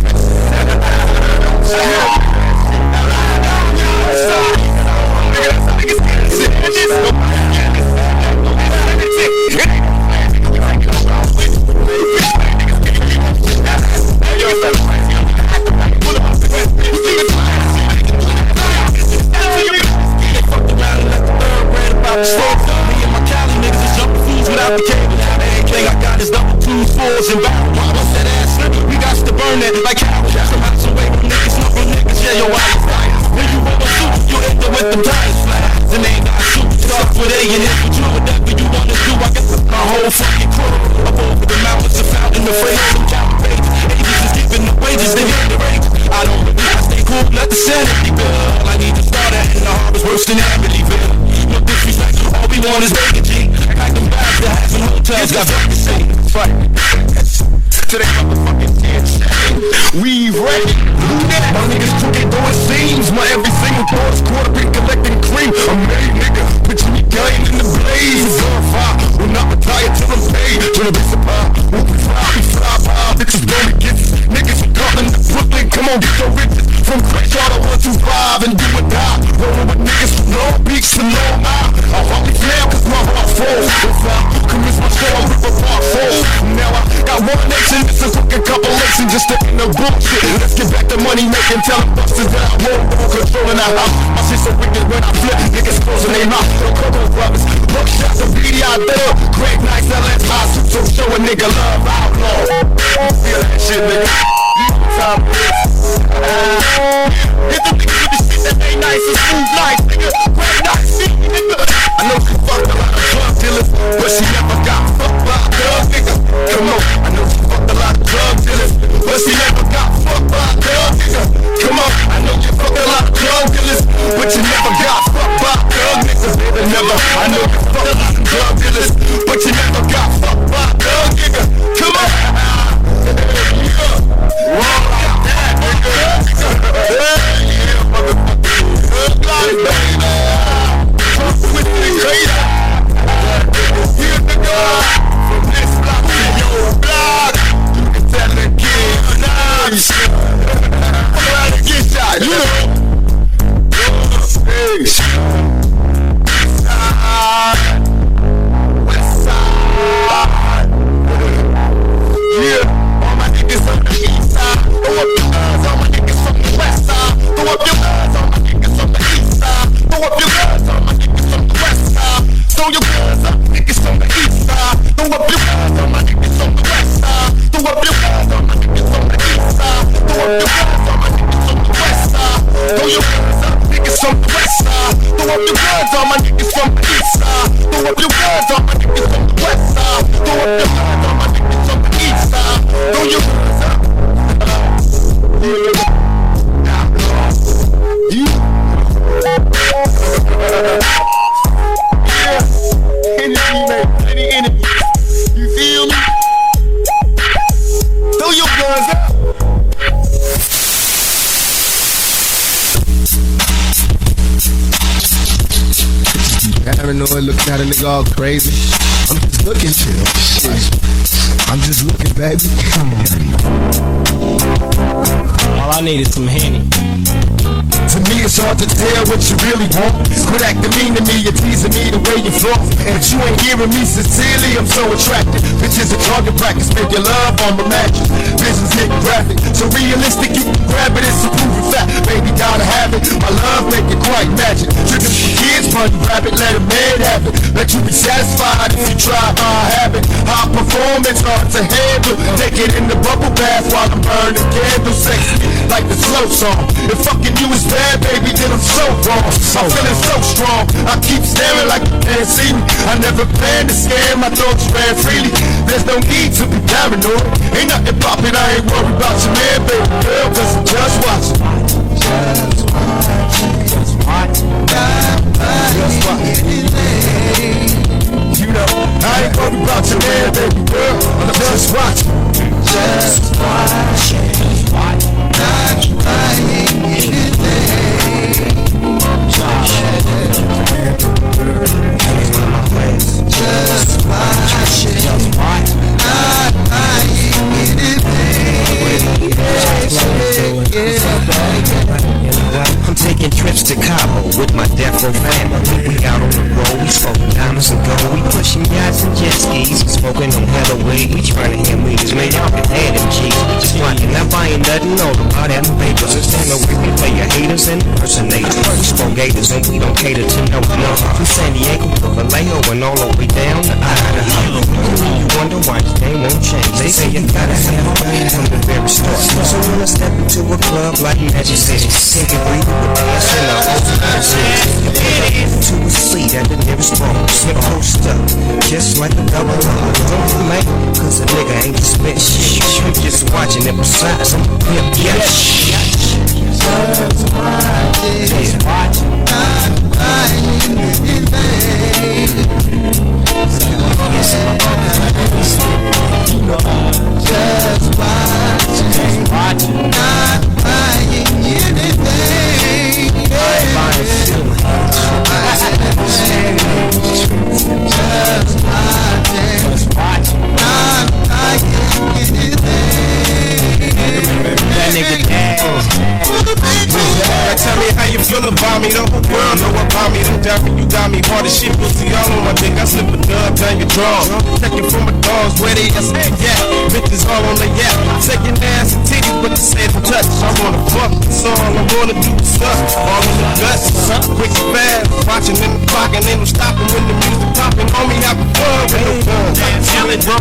me and my Cali niggas is jumping fools without the cable. Everything I got is double 2s, 4s, and back. What's that ass slip? We got to burn that like cowards. Some house away from niggas, no niggas, yeah, your wife. When you roll a suit, you end up with them tires flat. The name I shoot, stuff with A and hit with you. Whatever you wanna do, I got my whole fucking crew. Up over the mountains, a fountain, the phrase, some calibrates. Ages is giving the wages, they hear the rate. I don't really, I stay cool, let the sanity build. I need to start at in the harbor's worse than Amityville. No disrespect, all we want is bacon, G. Like them bags that have in hotels, got vacancy. Right. Today motherfucking dance. We ready. My niggas cooking doing scenes. My every single thought is quarter been collecting cream. I'm made, nigga. Picture me dying in the blaze. On fire. Will not retire till I'm paid. Tryna be surprised. We fly by. Bitches blow me gifts. Niggas from Scotland to Brooklyn. Come on, get your riches. From Crenshaw to 125 and do or die. Rolling with niggas from Long Beach to Long Island. I hardly flail cause my heart falls. If I commit my show, I rip apart falls. Now I got one nation, it's a fucking compilation just to no bullshit. Let's get back to money making. Tell them busters that I won't go controlling our house. My shit so wicked when I flip, niggas closing their mouth. No Coca brothers, look shots of BD out there. Great nights, LS high suits, so show a nigga love outlaw. Feel that shit, nigga. Time hit the niggas with the shit that ain't nice and smooth nice, nigga. Great nights, nigga. I know she fucked a lot of drug dealers, but she never got fucked by a drug nigga. Come on, I know she fucked a lot of drug dealers, but she never got fucked by a drug nigga. Come on, I know you fucked a lot of drug dealers, but you never got fucked by a drug nigga. Never, I know you fucked a lot of drug dealers, but you never got fucked by a drug nigga. Come on, roll like that, nigga. Yeah, motherfucker. Good baby. With the crazy. Here's the guy from this block to your block. You can tell the kid nice. I'm glad to get shot, you know. Hey. East side. West side. Yeah, all my niggas on the east side. Throw up your guns, all my niggas on the west side. Throw up your guns, all my niggas on the east side. Throw up your guns, all my niggas on the west side. Throw your guns up, niggas on the east side. Throw up your guns, all my niggas on the west side. Throw up your guns, all my niggas on the east side. Throw up your guns, all my niggas on the west side. Throw your guns up, niggas on the west side. Throw up your guns, all my niggas on the east side. Throw up your guns, all my niggas on the west side. Throw up your guns, all my niggas on the east side. Throw your guns up. Any enemy, you feel me? Throw your guns up. Paranoid, looking at a nigga all crazy. I'm just looking, chill. I'm just looking, baby. Come on. All I need is some Henny. To me it's hard to tell what you really want. Quit acting mean to me, you're teasing me the way you flow. But you ain't hearing me sincerely, I'm so attracted. Bitches a target practice, make your love on my mattress. Visions get graphic, so realistic you can grab it, it's a proven fact. Baby gotta have it, my love make it quite magic. Tricking for kids, fun rabbit, let a man have it. Let you be satisfied if you try my habit. High performance, hard to handle. Take it in the bubble bath while I'm burning candles. Sexy like the slow song. If fucking you is bad, baby, then I'm so wrong. I'm feeling so strong, I keep staring like you can't see me. I never planned to scare, my thoughts ran freely. There's no need to be paranoid. Ain't nothing poppin', I ain't worried about your man, baby girl, cause I'm just watching. Just watching. Just watching. You know, I ain't worried about your man, baby girl, I'm just watching. Just watching. Just watching. Not buying anything. Just watching. Not buying anything. I'm taking trips to Cabo with my death row family. We out on the road, we smoking diamonds and gold. We pushing yachts and jet skis, smoking on hella weed. We trying to hit meters, man, y'all can have them G's. We just watching, not buying nothing, all about having papers. It's time to work, we play your haters and impersonators. We smoke gators and we don't cater to no. From San Diego to Vallejo and all the way down to Idaho. You wonder why the game won't change. They say you gotta have a plan from the very start. So when I step into a club like Mexxythly, take a breathe with ass in the to a seat at the nearest bar. Slip post up, just like a double R. Don't you make, cause a nigga ain't just spit shit. You just watching it besides I'm hip, yes. Just watching, not buying anything. Just watching, not buying anything. Just watching, not buying anything. That nigga dad. Tell me how you feel about the world know about me. Don't doubt me, you got me hard as shit. Pussy all on my dick, I slip a dub down your drawers. Checking for my dogs, where they at? Yeah, bitches all on the yap. Taking ass and titties, but the same touch. I wanna fuck, that's all I wanna do is suck. All in the guts, quick and fast. Watching in the clock and then I'm stopping when the music popping. Homie, have a fun with no fun. Chillin', bro,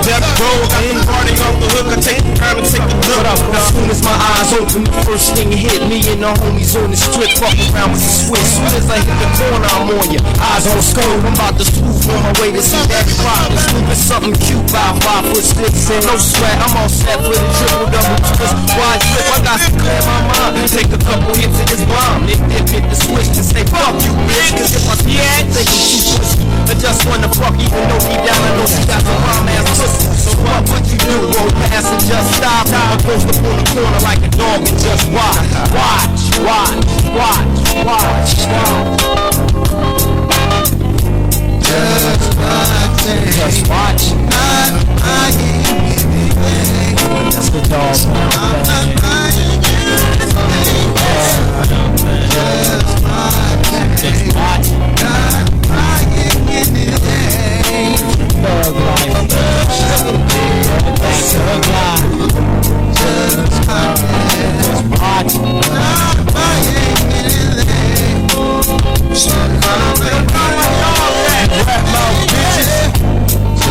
Death Row, got the party off the hook. I take the time and take the look. As soon as my eyes open, the first thing hit me and the homies on the strip. Fuck around with the switch. Soon as I hit the corner, I'm on ya. Eyes on scope, I'm about to swoop on my way to see that crowd. It's moving something cute by 5'6" and no sweat. I'm all set for the triple double twist. Wide flip, I got to clear my mind. Take a couple hits of this bomb. If hit the switch and say fuck you, bitch. Cause if I see it, think I'm too pussy. I just wanna fuck, even though deep down I know she got some bomb ass pussy. So what you do? Roll past and just stop. I post up on the corner like a dog and just watch. Just watch. That's the dog. Just watch. Thug life. Thug life.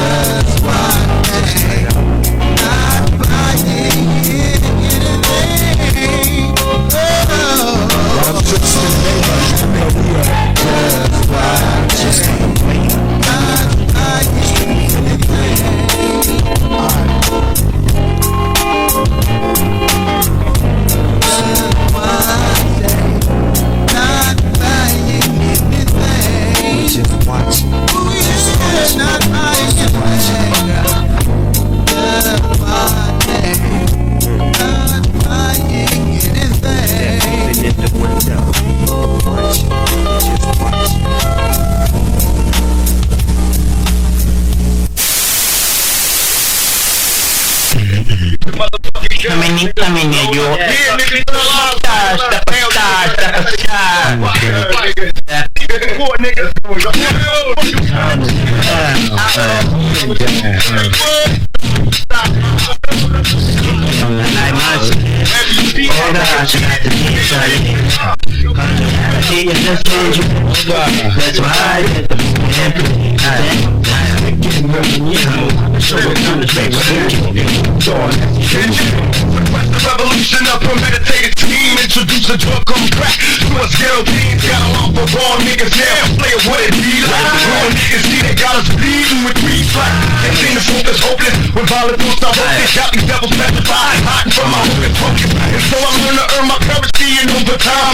Just watch. Coming here, yo. That's why I did the revolution of premeditated team. Introduce a drug on crack to us ghetto teens. Got a lot for raw niggas now. Play it what it be like. Raw niggas see they got us bleeding with weed flat. They seen the focus hopeless when violent thoughts are hopeless. Got these devils petrified, hiding from my hook focus. And so I'm gonna earn my currency in overtime.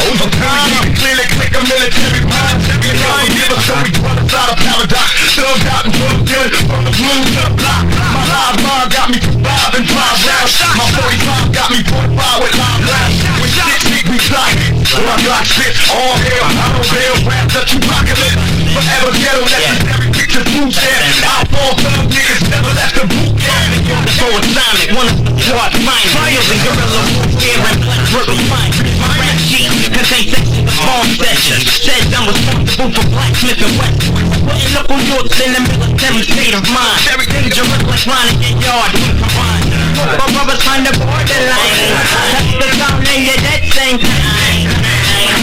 Clearly click a military mind. We don't give a so we run inside a paradox. Thugged out and drug dealing from the blue to the block. My live mind got me surviving drive rounds. My 45 got me 45 with live rounds. When shit hit me fly. So I got shit all hell. I don't bail rap that you rockin' it. Forever ghetto necessary picture true shit. I fall thug niggas never left the boot camp. So assignment, one of the squad minds. Using guerrilla warfare and verbal fine. My rap sheet contains sections of bomb sessions. Says I'm responsible for blacksmith and west. Putting up on Yorks in the military state of mind. Very dangerous like Ronnie and Yard. We combine. My brothers find the borderline. That's the time and you're dead same time.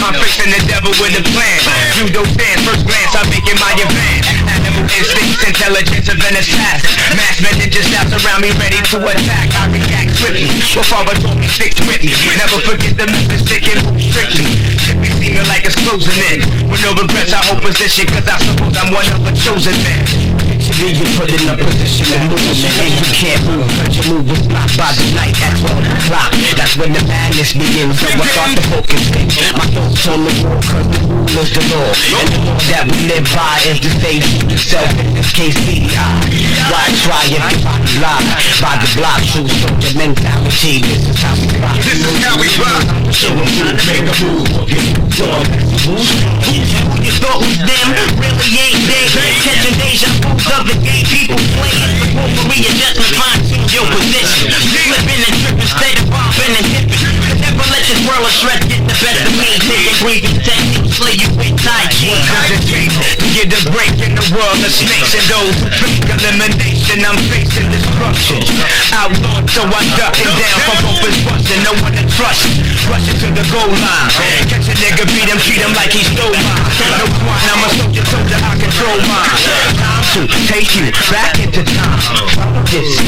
I'm facing the devil with a plan. Judo dance, first glance, I'm making my advance. Animal instincts, intelligence of an assassin. Mass messages out around me, ready to attack. I react swiftly. Your father told me stick with me. Never forget the message, stick and move strictly. Shit be seeming like it's closing in. With no regrets, I hold position, cause I suppose I'm one of a chosen man. Picture you put in a position of movement, and you can't move. Your move was blocked by the night at 12 o'clock. That's when the madness begins. So I start to focus. My thoughts on the war, cause the rule is the law. And the law that we live by is to save yourself. In this case, BDI. Why try if you lie? By the block, true soldier mentality. This is how we rock. This is how we rock. So we make a move. Who you thought was them really ain't they. Catching deja vu's of the game people playing. Before for readjustment, fine tune your position. Slipping and tripping, stay the bumping and dipping. Never let This world of stress get the best of me. Taking breathing techniques, slay you with Tai Chi. Get a break in the world of snakes and those who fake elimination. I'm facing destruction. Outlawed, so I ducking down from open busting. No one to trust. Rushing to the goal line. Catch a nigga, beat him, treat him like he stole mine. No one, I'm a soldier, I control mine. Time to take you back into time. This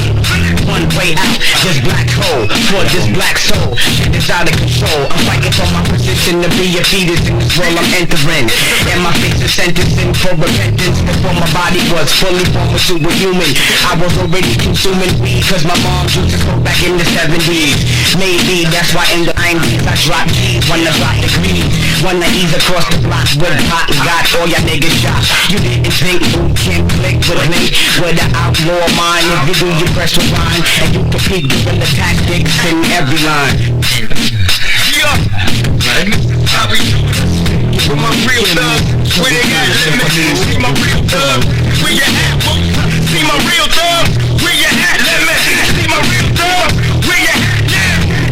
one way out, this black hole for this black soul. Shit is out of control. I'm fighting for my position to be a fetus in this world I'm entering. And my face is sentencing for repentance. Before my body was fully formed a superhuman, I was already consuming weed, cause my mom used to go back in the 70s. Maybe that's why in the 90s I dropped G's. Wanna block the greed, wanna ease across the block with pot. Got all y'all niggas shot. You didn't think who can click with me with an outlaw mind. If you do, you press rewind, and you compete doing the tactics in every line. Yeah, how we do it? With my real thug, where they got limits. See my real thug, where you at? See my real thug, where you at? See my real thug, where you at?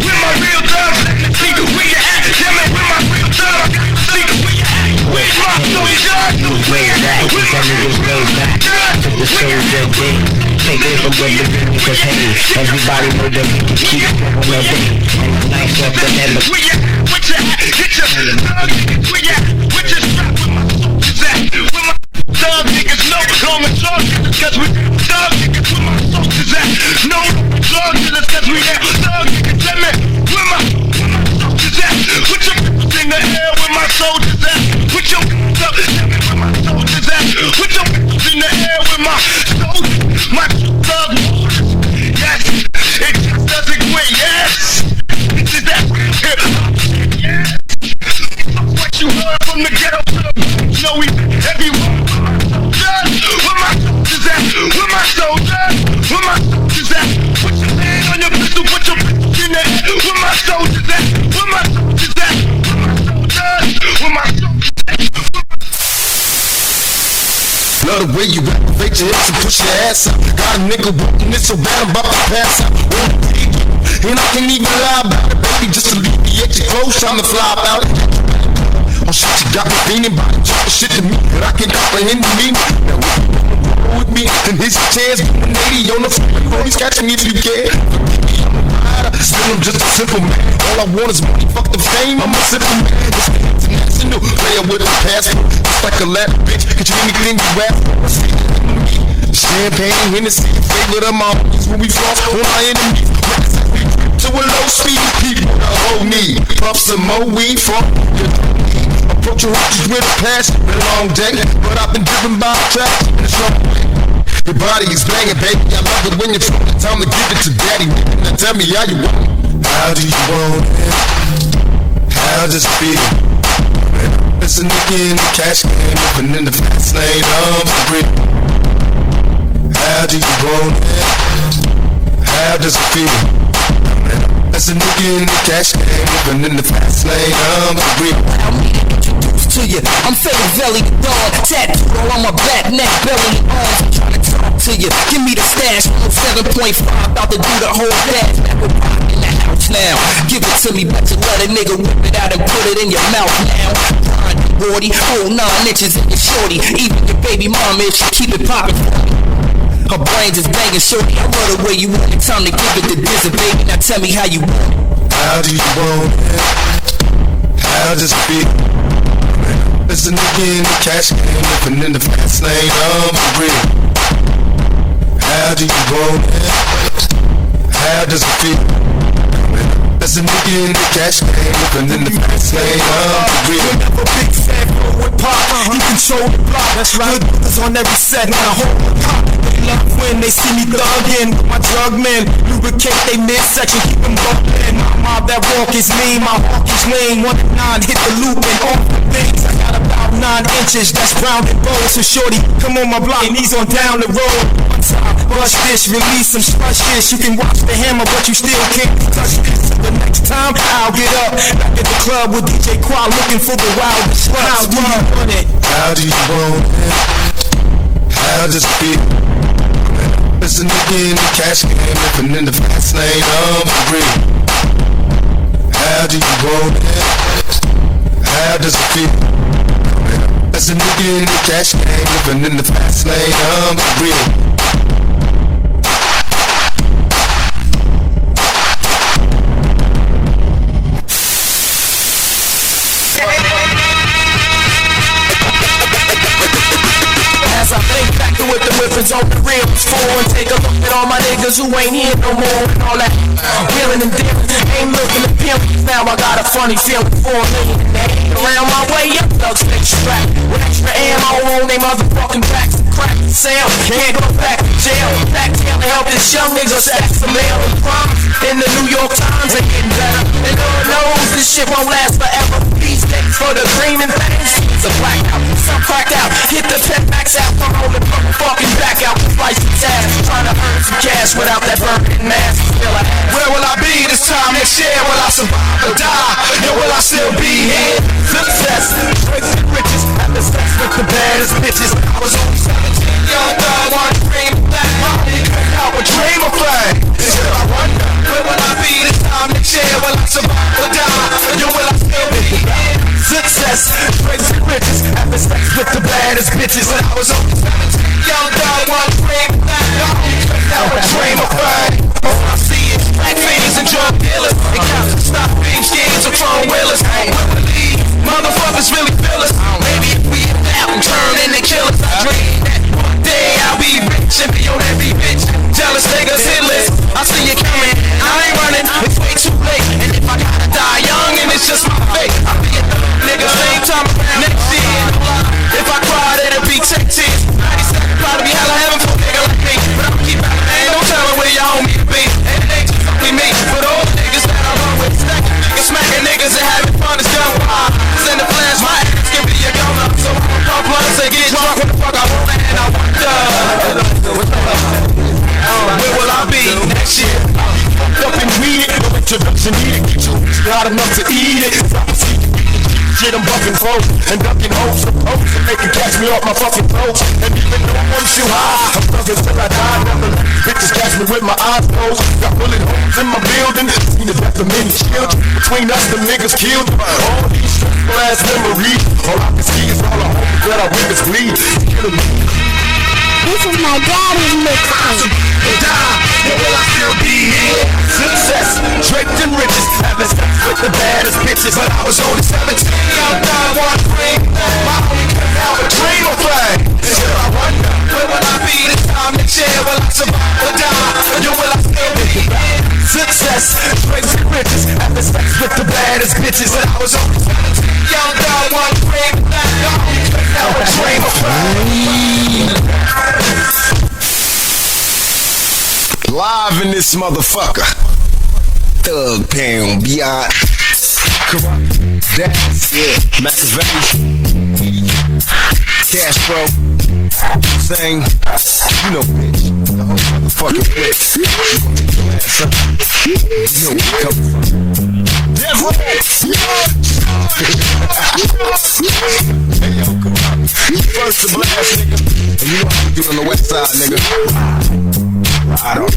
With my real thug, see where you at? With my real thug, see where you at? Where's my soldier? Where you at? Cause that niggas go back to the soldier day. Take it from what the business is hey. Everybody know that we can keep on the day. And the nice up the never. Where you at? What you at? Get your thug niggas, where you at? What you strap with my soldiers at? With my thug niggas, no long and drug niggas, cause we thug niggas, where my soldiers at? No drug niggas, cause we have thug niggas, let me, where my soldiers at? Put your in the air, where my soldiers at? Put your up, tell me where my soldiers at? Put your in the air, where my soldiers, my thug soldiers. Yes, it just doesn't quit, yes. This is that real hip hop, yes. What you heard from the ghetto club, you know we everyone. Where my soldiers at? Where my soldiers? Where my soldiers at? Put your hand on your pistol, put your pistol in the air. Where my soldiers at? Where my soldiers at? Where my soldiers at? Love the way you activate your hips and push your ass up. Got a nigga walking it so bad I'm about to pass out. And I can't even lie about it, baby. Just alleviate your clothes, time to fly about it. Oh shit, you got me feeling by the type of shit to me that I can't comprehend to me. Now if you roll with me, then here's your chance. 180 on the floor, he's catching me if you can. Still I'm just a simple man. All I want is money, fuck the fame. I'm a simple man. It's the international player with a passport. Just like a Latin bitch, get you anything you ask for. Champagne, Hennessy, favorite of my homies when we floss on our enemies. To a low speed, people the whole need. Pump some more weed from your approach your hoochies with a passion. Been a long day, but I've been driven by traffic in a strong way. Your body is banging, baby. I love it when you're from it. Time to give it to daddy. Now tell me how you want it. How do you want it? How does it feel? It's a nigga in the cash game, living in the fast lane of the real. How do you want it? How does it feel? It's a nigga in the cash game, living in the fast lane of the real. To you, I'm fading belly dog, tattoo all on my back, neck, belly, and arms. I'm trying to talk to you, give me the stash. 7.5, about to do the whole dash. Back with rock in the house now. Give it to me, but you let a nigga whip it out and put it in your mouth now. Grind, Gordy, hold 9 inches in your shorty. Even your baby mama, if she keep it poppin' for me. Her brains is banging, shorty. I run the way you want it. Time to give it to Dizzy, baby. Now tell me how you want it. How do you want it? How does it feel? It's a nigga in the cash game, living in the fast lane of the real. How do you want it? How does it feel? It's a nigga in the cash game, living in the fast lane of the real. Never big fan with pop, you control the block. That's right. Good brothers on every set, now hold the cop. They love when they see me thuggin' with my drug men. Lubricate they midsection, keep them bumpin'. My mob that walk is mean, my hawk is lean. 1 to 9, hit the loop and off the things. I got about 9 inches, that's brown and bold. So shorty, come on my block and he's on down the road. One time, bust this, release some slush this. You can watch the hammer, but you still can't touch this. The next time, I'll get up back at the club with DJ Qual looking for the wildest. How do you want it? How do you want it? How does it feel? It's a nigga in the cash game, living in the fast lane of the real. How do you want it? How does it feel? As a nigga in the cash game, living in the fast lane, I'm real. As I think back to what the weapons on the real was for, and take a look at all my niggas who ain't here no more, and all that wheeling and dealing, ain't looking to pimp. Now I got a funny feeling for a million, and they ain't around my way. Up thugs make strapped with extra ammo on they motherfucking backs and crack the sale. Can't go back to jail. Back jail to help this young nigga stack some mail and promise. In the New York Times ain't getting better, and Lord knows this shit won't last forever. These days for the green and things, it's a blackout, some cracked out. Hit the pet max out, come home and fucking back out with license ass. Trying to earn some cash without that burning mask. Where will I be this time next year? Will I survive or die? Yo, will I still be here? Success, straight to riches, having sex with the baddest bitches. I was only 17, young dog, one dream black mommy, I would dream of fame. Still I wonder, where will I be this time next year? Will I survive or die? Yo, will I still be here? Success, straight to riches, having sex with the baddest bitches. When I was only 17, young dog, one dream black mommy, I would dream of fame. All I see is black fiends and drug dealers. It counts to stop being schemes and phone wheelers. I ain't believe motherfuckers really feel us. Maybe if we get out and turn into killers. I dream that one day I'll be rich and be on every bitch. Jealous niggas hit list. I see you coming, I ain't running. It's way too late. And if I gotta die young and it's just my fate, I'll be a nigga same time around next year. If I cried, it'll be 10 tears. 97 probably be hella heaven for a nigga like me. But I'ma keep out, ain't no telling where y'all want me to be. And it ain't just only me, but all the niggas that I run with. Smacking niggas and having fun is done wild. Send the flash, my ass can be a gun up. So I'ma pump blunts and get drunk when the fuck I want, and I wonder where will I be next year? Up and weed it, no introduction needed. Get you not enough to eat it. Shit, I'm bucking close and ducking hoes. Supposed to make it catch me off my fucking toes. And even though I'm too high, I'm thugging till I die. Never let bitches catch me with my eyes closed. Got bullet holes in my building. Seen the death of many children. Between us, the niggas killed. All these stressful ass memories. All I can see is all the homies that I witness bleed. Killing me. This is my daddy's mixtape. Will I still be here? Success, draped in riches, having sex with the baddest bitches. But I was only 17, young dog, one dream. My only could have a dream of fame. Still I wonder, where will I be this time next year? Will I survive or die? Or will I still be here? Success, draped in riches, having sex with the baddest bitches. But I was only 17, young dog, one dream. My only could have a dream of fame. Live in this motherfucker. Thug Pound, Beyond. That's it. Mexxythly. Castro. Sing. You know, bitch. The whole motherfucking bitch. You know where we come from. Devil. Hey, yo, come on. First to blast, nigga. And you know how we do on the west side, nigga. Ride on.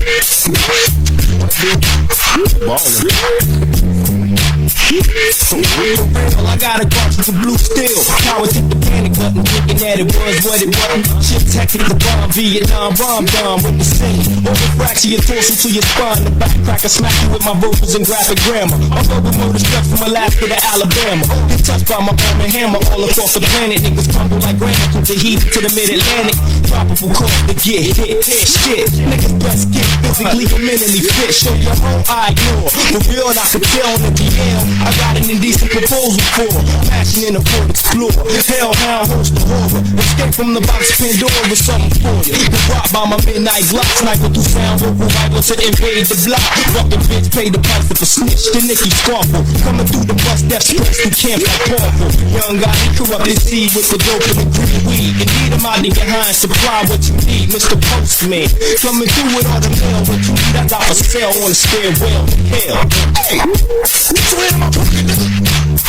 Well, I got a cartridge of blue steel. Power hit the panic button, thinking that it was what it wasn't. Shit tactic the bomb, Vietnam bomb done with the scene. Over fracture your torso to your spine. The back cracker smack you with my vocals and graphic grammar. I'm over motor steps from Alaska to Alabama. Get touched by my arm and hammer all across the planet. Niggas crumble like granite from Tahiti to the mid-Atlantic. Probable cause to get hit. Shit, niggas best get physically and mentally fit. Show your whole eye ignore. For real, I can tell on the DL. I got an indecent proposal for passion in the port explore. Hellhound host the horror. Escape from the box Pandora with something for you. The rock by my midnight Glock. Sniper through sound vocal rifle to invade the block. Fucking bitch paid the price of a snitch. The Nicky Scarful. Coming through the bus death stress through camp like Paulful. Young guy, he corrupted seed with the dope and the green weed. You need him out to get high and supply what you need. Mr. Postman. Coming through with all the mail. What you need, I got for sale on the stairwell to hell. Hey, what's in my pocket, nigga?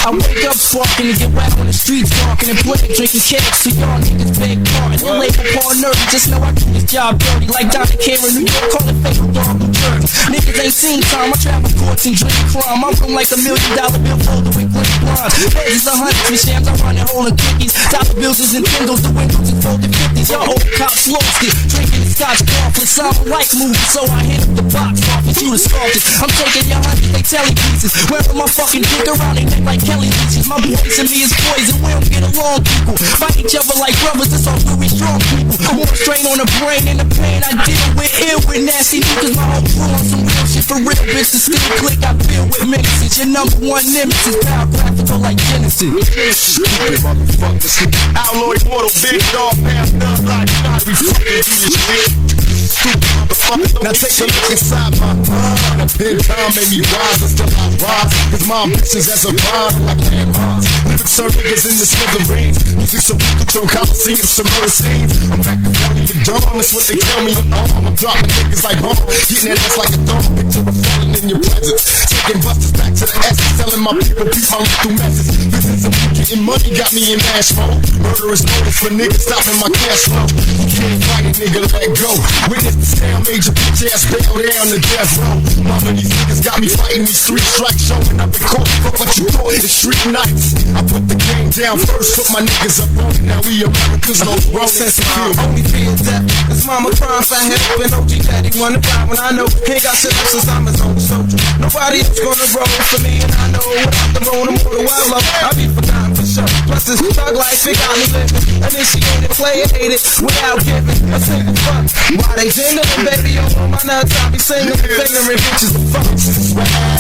I wake up sparking and get wet on the streets walking and playing, drinking cakes. So y'all niggas beg pardon. You label Paul nerdy, just know I do this job dirty. Like Dr. Care in New York, call it fake dog dirty. Niggas ain't seen time, I travel courts and drink crime. I'm from like $1 million bill folder with great blinds. Heads is 100 with shams, I'm running holding cookies. Dollar bills is Nintendos, the windows is folded 50s. Y'all old cops lost it, drinking scotch coffee. Sound like movies, so I hit up the box office. You the sculptors, I'm taking your hundreds, they telly pieces. Wearing my fucking dick around they neck like Kelly leeches. My boys and me is poison, we don't get along people. Fight each other like brothers, that's all we strong people. More strain on the brain and the pain I deal with. Ill with nasty niggas, my whole crew on some real shit for real bitches. Still click, I feel with menaces. Your number one nemesis, biographical like Genesis. Outlaw immortal, big dog, passed up like not be fucking do this shit. Now take a look inside my mind. A pin time made me rise until I rise. Cause my ambitions as a rhyme like landmines. Living some niggas in the smithereens. Music so people throw coliseums to murder scenes. I'm back to funny and dumb, that's what they tell me. I'm dropping niggas like bomb, getting that ass like a thumb. Picture of falling in your presence. Taking busters back to the essence. Telling my people my life through methods. Business of getting money got me in Nashville. Murderous motives for niggas stopping my cash flow. You can't fight a nigga, let go. Witness the sound, major bitch ass bail down the death row. Mama, these niggas got me fighting these street strikes. Showing up in court for what you thought is street nights. I put the game down first, put my niggas up on it. Now we Americans, no grown sense of feel. Only feel that it's mama crying for help and OG daddy wanna buy when I know he ain't got shit up since I'm his own soldier. Nobody else gonna roll for me and I know without the roll, the more the wild love, I'll be forgotten for sure. Plus this thug life, it got me living. Initiated, play it, hate it, without giving a single fuck. Why they jingling, baby, on my nuts, I'll be singing, ignorant bitches the fuck.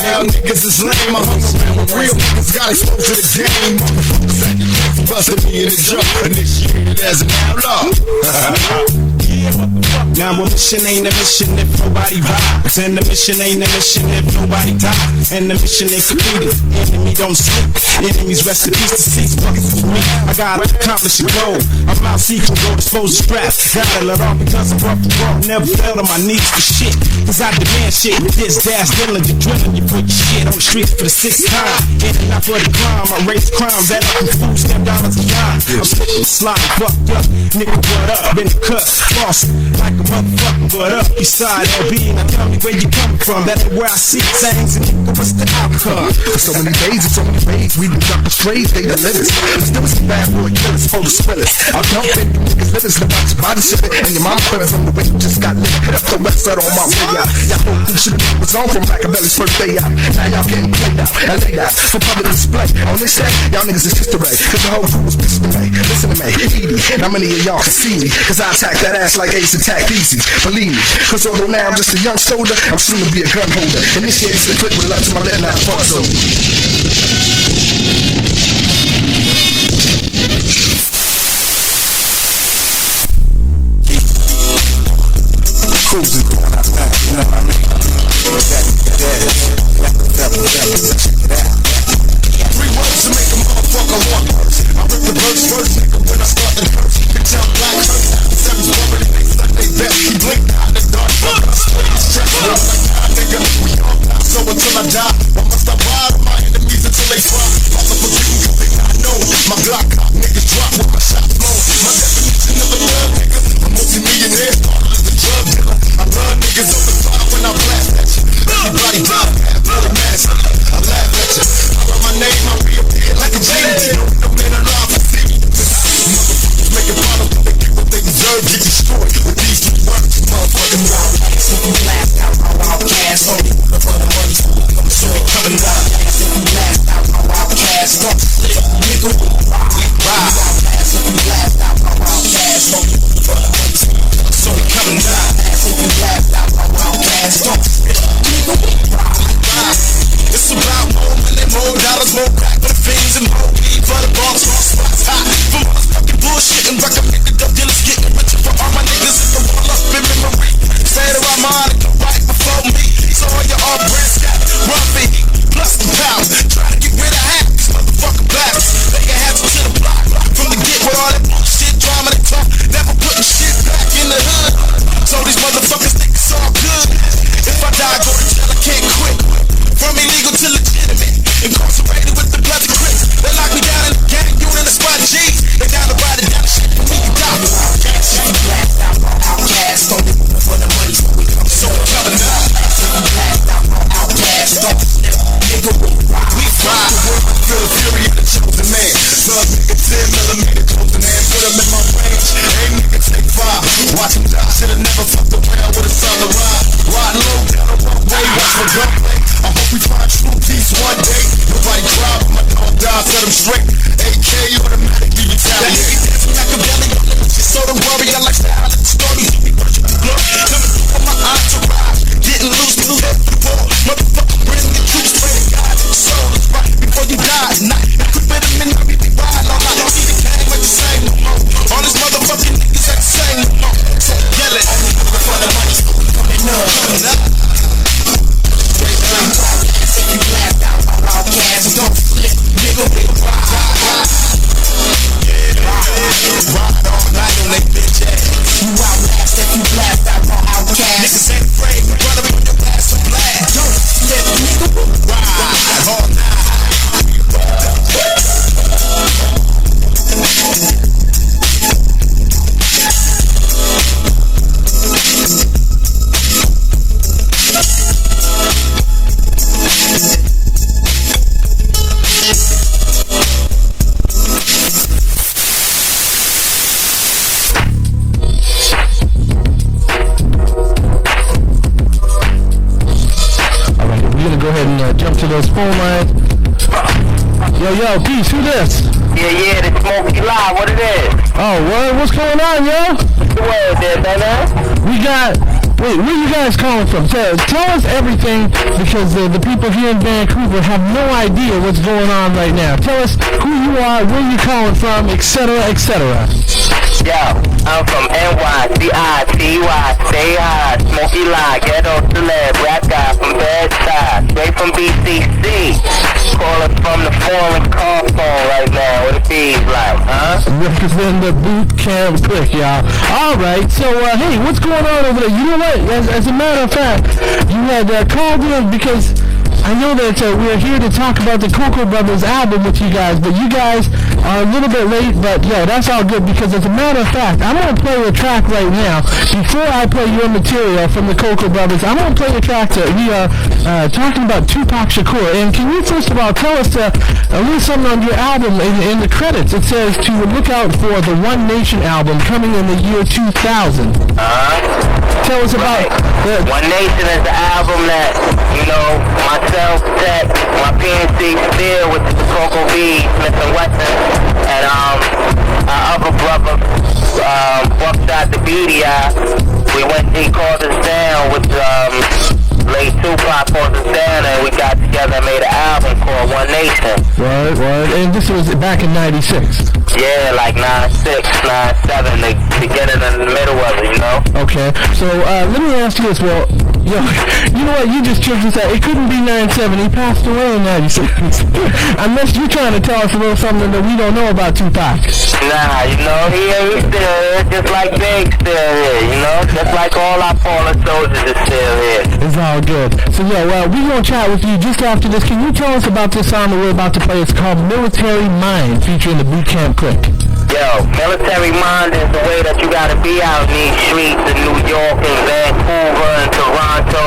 Now niggas is lame, I hung around with real niggas, got exposed to the game. Motherfuckers second guess, busted me in the jump, initiated as an outlaw. Now a mission ain't a mission if nobody vibes, and the mission ain't a mission if nobody dies, and the mission ain't completed. Enemy don't sleep, enemies rest in peace. Deceased buckets for me. I gotta accomplish a goal. I'm out seeking, go dispose of straps. Gotta let off because I'm rough and raw. Never fell on my knees for shit. Cause I demand shit. This dash, dealing, you drilling, you put your shit on the streets for the 6th time. In and out for the crime, I raise crimes that up and food $10 a line. I'm slipping, sliding, fucked up. Nigga, what up? Been cut, lost like a motherfucker. What up? You side LB, now tell me where you coming from. That ain't where I see things, and nigga, what's the outcome? For so many days and so many ways, we been dropping strays, they delivers. Still some bad boy killers, full of spillers. I'll dump in you niggas livers, the box body shit, and your mama feelings from the way you just got lit. Hit up the west side on my way out. Y'all know who shit was on from Machiavelli's first day out. Now y'all getting played out and laid out for public display. On this day, y'all niggas is history, cause the whole crew was pissed to me. Listen to me, Edie, how many of y'all can see me? Cause I attack that ass like Ace attack easy. Believe me, cause although now I'm just a young soldier, I'm soon to be a gun holder. Initiates the clip with love to my letting out fuck zone. Cruising going out now, you know what I mean? Three words to make a motherfucker walk. I rip the verse, nigga, when I start the curse. Bitch, I'm black, seven's already next like they bet. He blinked out the dark, but I split his chest. Like, nigga, we all die. So until I die, I must I ride on my enemy. those phone lines. Yo, peace, who this? Yeah, this Smoky Live, what it is? Oh, what's going on, yo? What's the word there, man? We got, where you guys calling from? Tell us everything, because the people here in Vancouver have no idea what's going on right now. Tell us who you are, where you calling from, etc., etc. Yo, I'm from NYCITY, stay high, Smoky Live, ghetto celeb, rap guy from Bedside, straight from BCC. Calling from the foreign car phone right now. What it be like, huh? Represent the boot camp click, y'all. Alright, so, hey, what's going on over there? You know what? As a matter of fact, you had called in because I know that we're here to talk about the Coca Brothers album with you guys, but you guys are a little bit late, but yeah, that's all good because as a matter of fact, I'm going to play a track right now. Before I play your material from the Coca Brothers, I'm going to play a track that we are talking about Tupac Shakur. And can you first of all tell us a little something on your album in the credits? It says to look out for the One Nation album coming in the year 2000. Tell us about the One Nation is the album that, you know, myself, Tech, my PNC Spear with the Coco B, Smith & Wesson, and our other brother, Buckshot the BDI, he called us down with late Tupac called us down, and we got together and made an album called One Nation. Right. And this was back in 96. Yeah, like 96, 97, the beginning and the middle of it, you know? Okay, so let me ask you this. Well, you know what? You just tricked us out. It couldn't be 97. He passed away in 96. Unless you're trying to tell us a little something that we don't know about Tupac. Nah, you know, he's still here, just like Big still here, you know? Just like all our fallen soldiers is still here. It's all good. So yeah, well, we're going to chat with you just after this. Can you tell us about this song that we're about to play? It's called Military Mind, featuring the Boot Camp Click. Yo, Military Mind is the way that you gotta be out in these streets in New York and Vancouver and Toronto.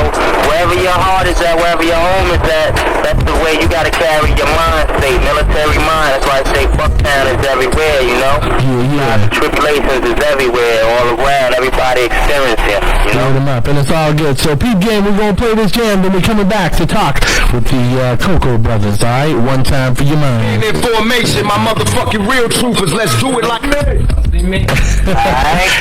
Wherever your heart is at, wherever your home is at, that's the way you gotta carry your mind state. Military Mind, that's why I say Bucktown is everywhere, you know? Yeah. Tribulations is everywhere, all around, everybody experiencing, you know? Load them up, and it's all good. So, Pete Game, we're going to play this jam, then we're coming back to talk with the Coco Brothers, alright? One time for your mind. In formation, my motherfucking real troopers, let's do it like that.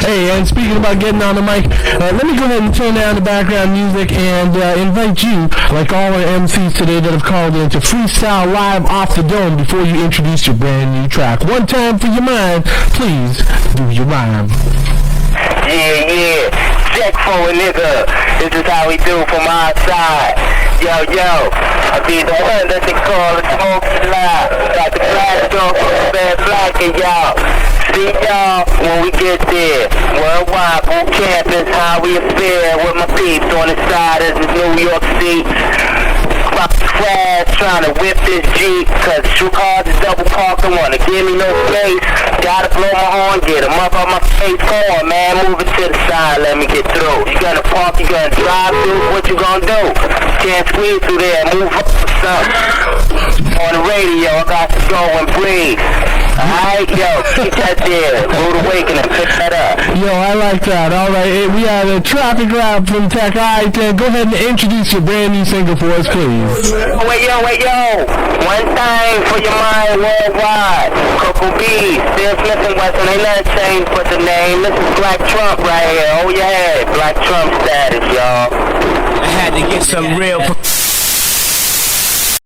Hey, and speaking about getting on the mic, let me go ahead and turn down the background music and invite you, like all our MCs today that have called in, to freestyle live off the dome before you introduce your brand new track. One time for your mind, please do your rhyme. Yeah, check for a nigga. This is how we do from our side. Yo, I be the one that they call a Smoky Live. Got the flash off of the bad black and y'all. See y'all when we get there. Worldwide boot camp is how we appear with my peeps on the side of the New York seats. Crash trying to whip this Jeep, cause true cars is double parked, don't wanna give me no space. Gotta blow my horn, get them up on my face. Come on, man, move it to the side, let me get through. You gonna park, you gonna drive through, what you gonna do? Can't squeeze through there, move up or something. On the radio, I got to go and breathe. Alright, yo, keep that there. Rude Awakening, pick that up. Yo, I like that. Alright, hey, we have a traffic rap from Tech. Alright, then go ahead and introduce your brand new single for us, please. Wait, yo. One thing for your mind worldwide. Coco B, still Smith & Wesson, ain't nothing changed but the name. This is Black Trump right here. Oh yeah, Black Trump status, y'all. I had to get some real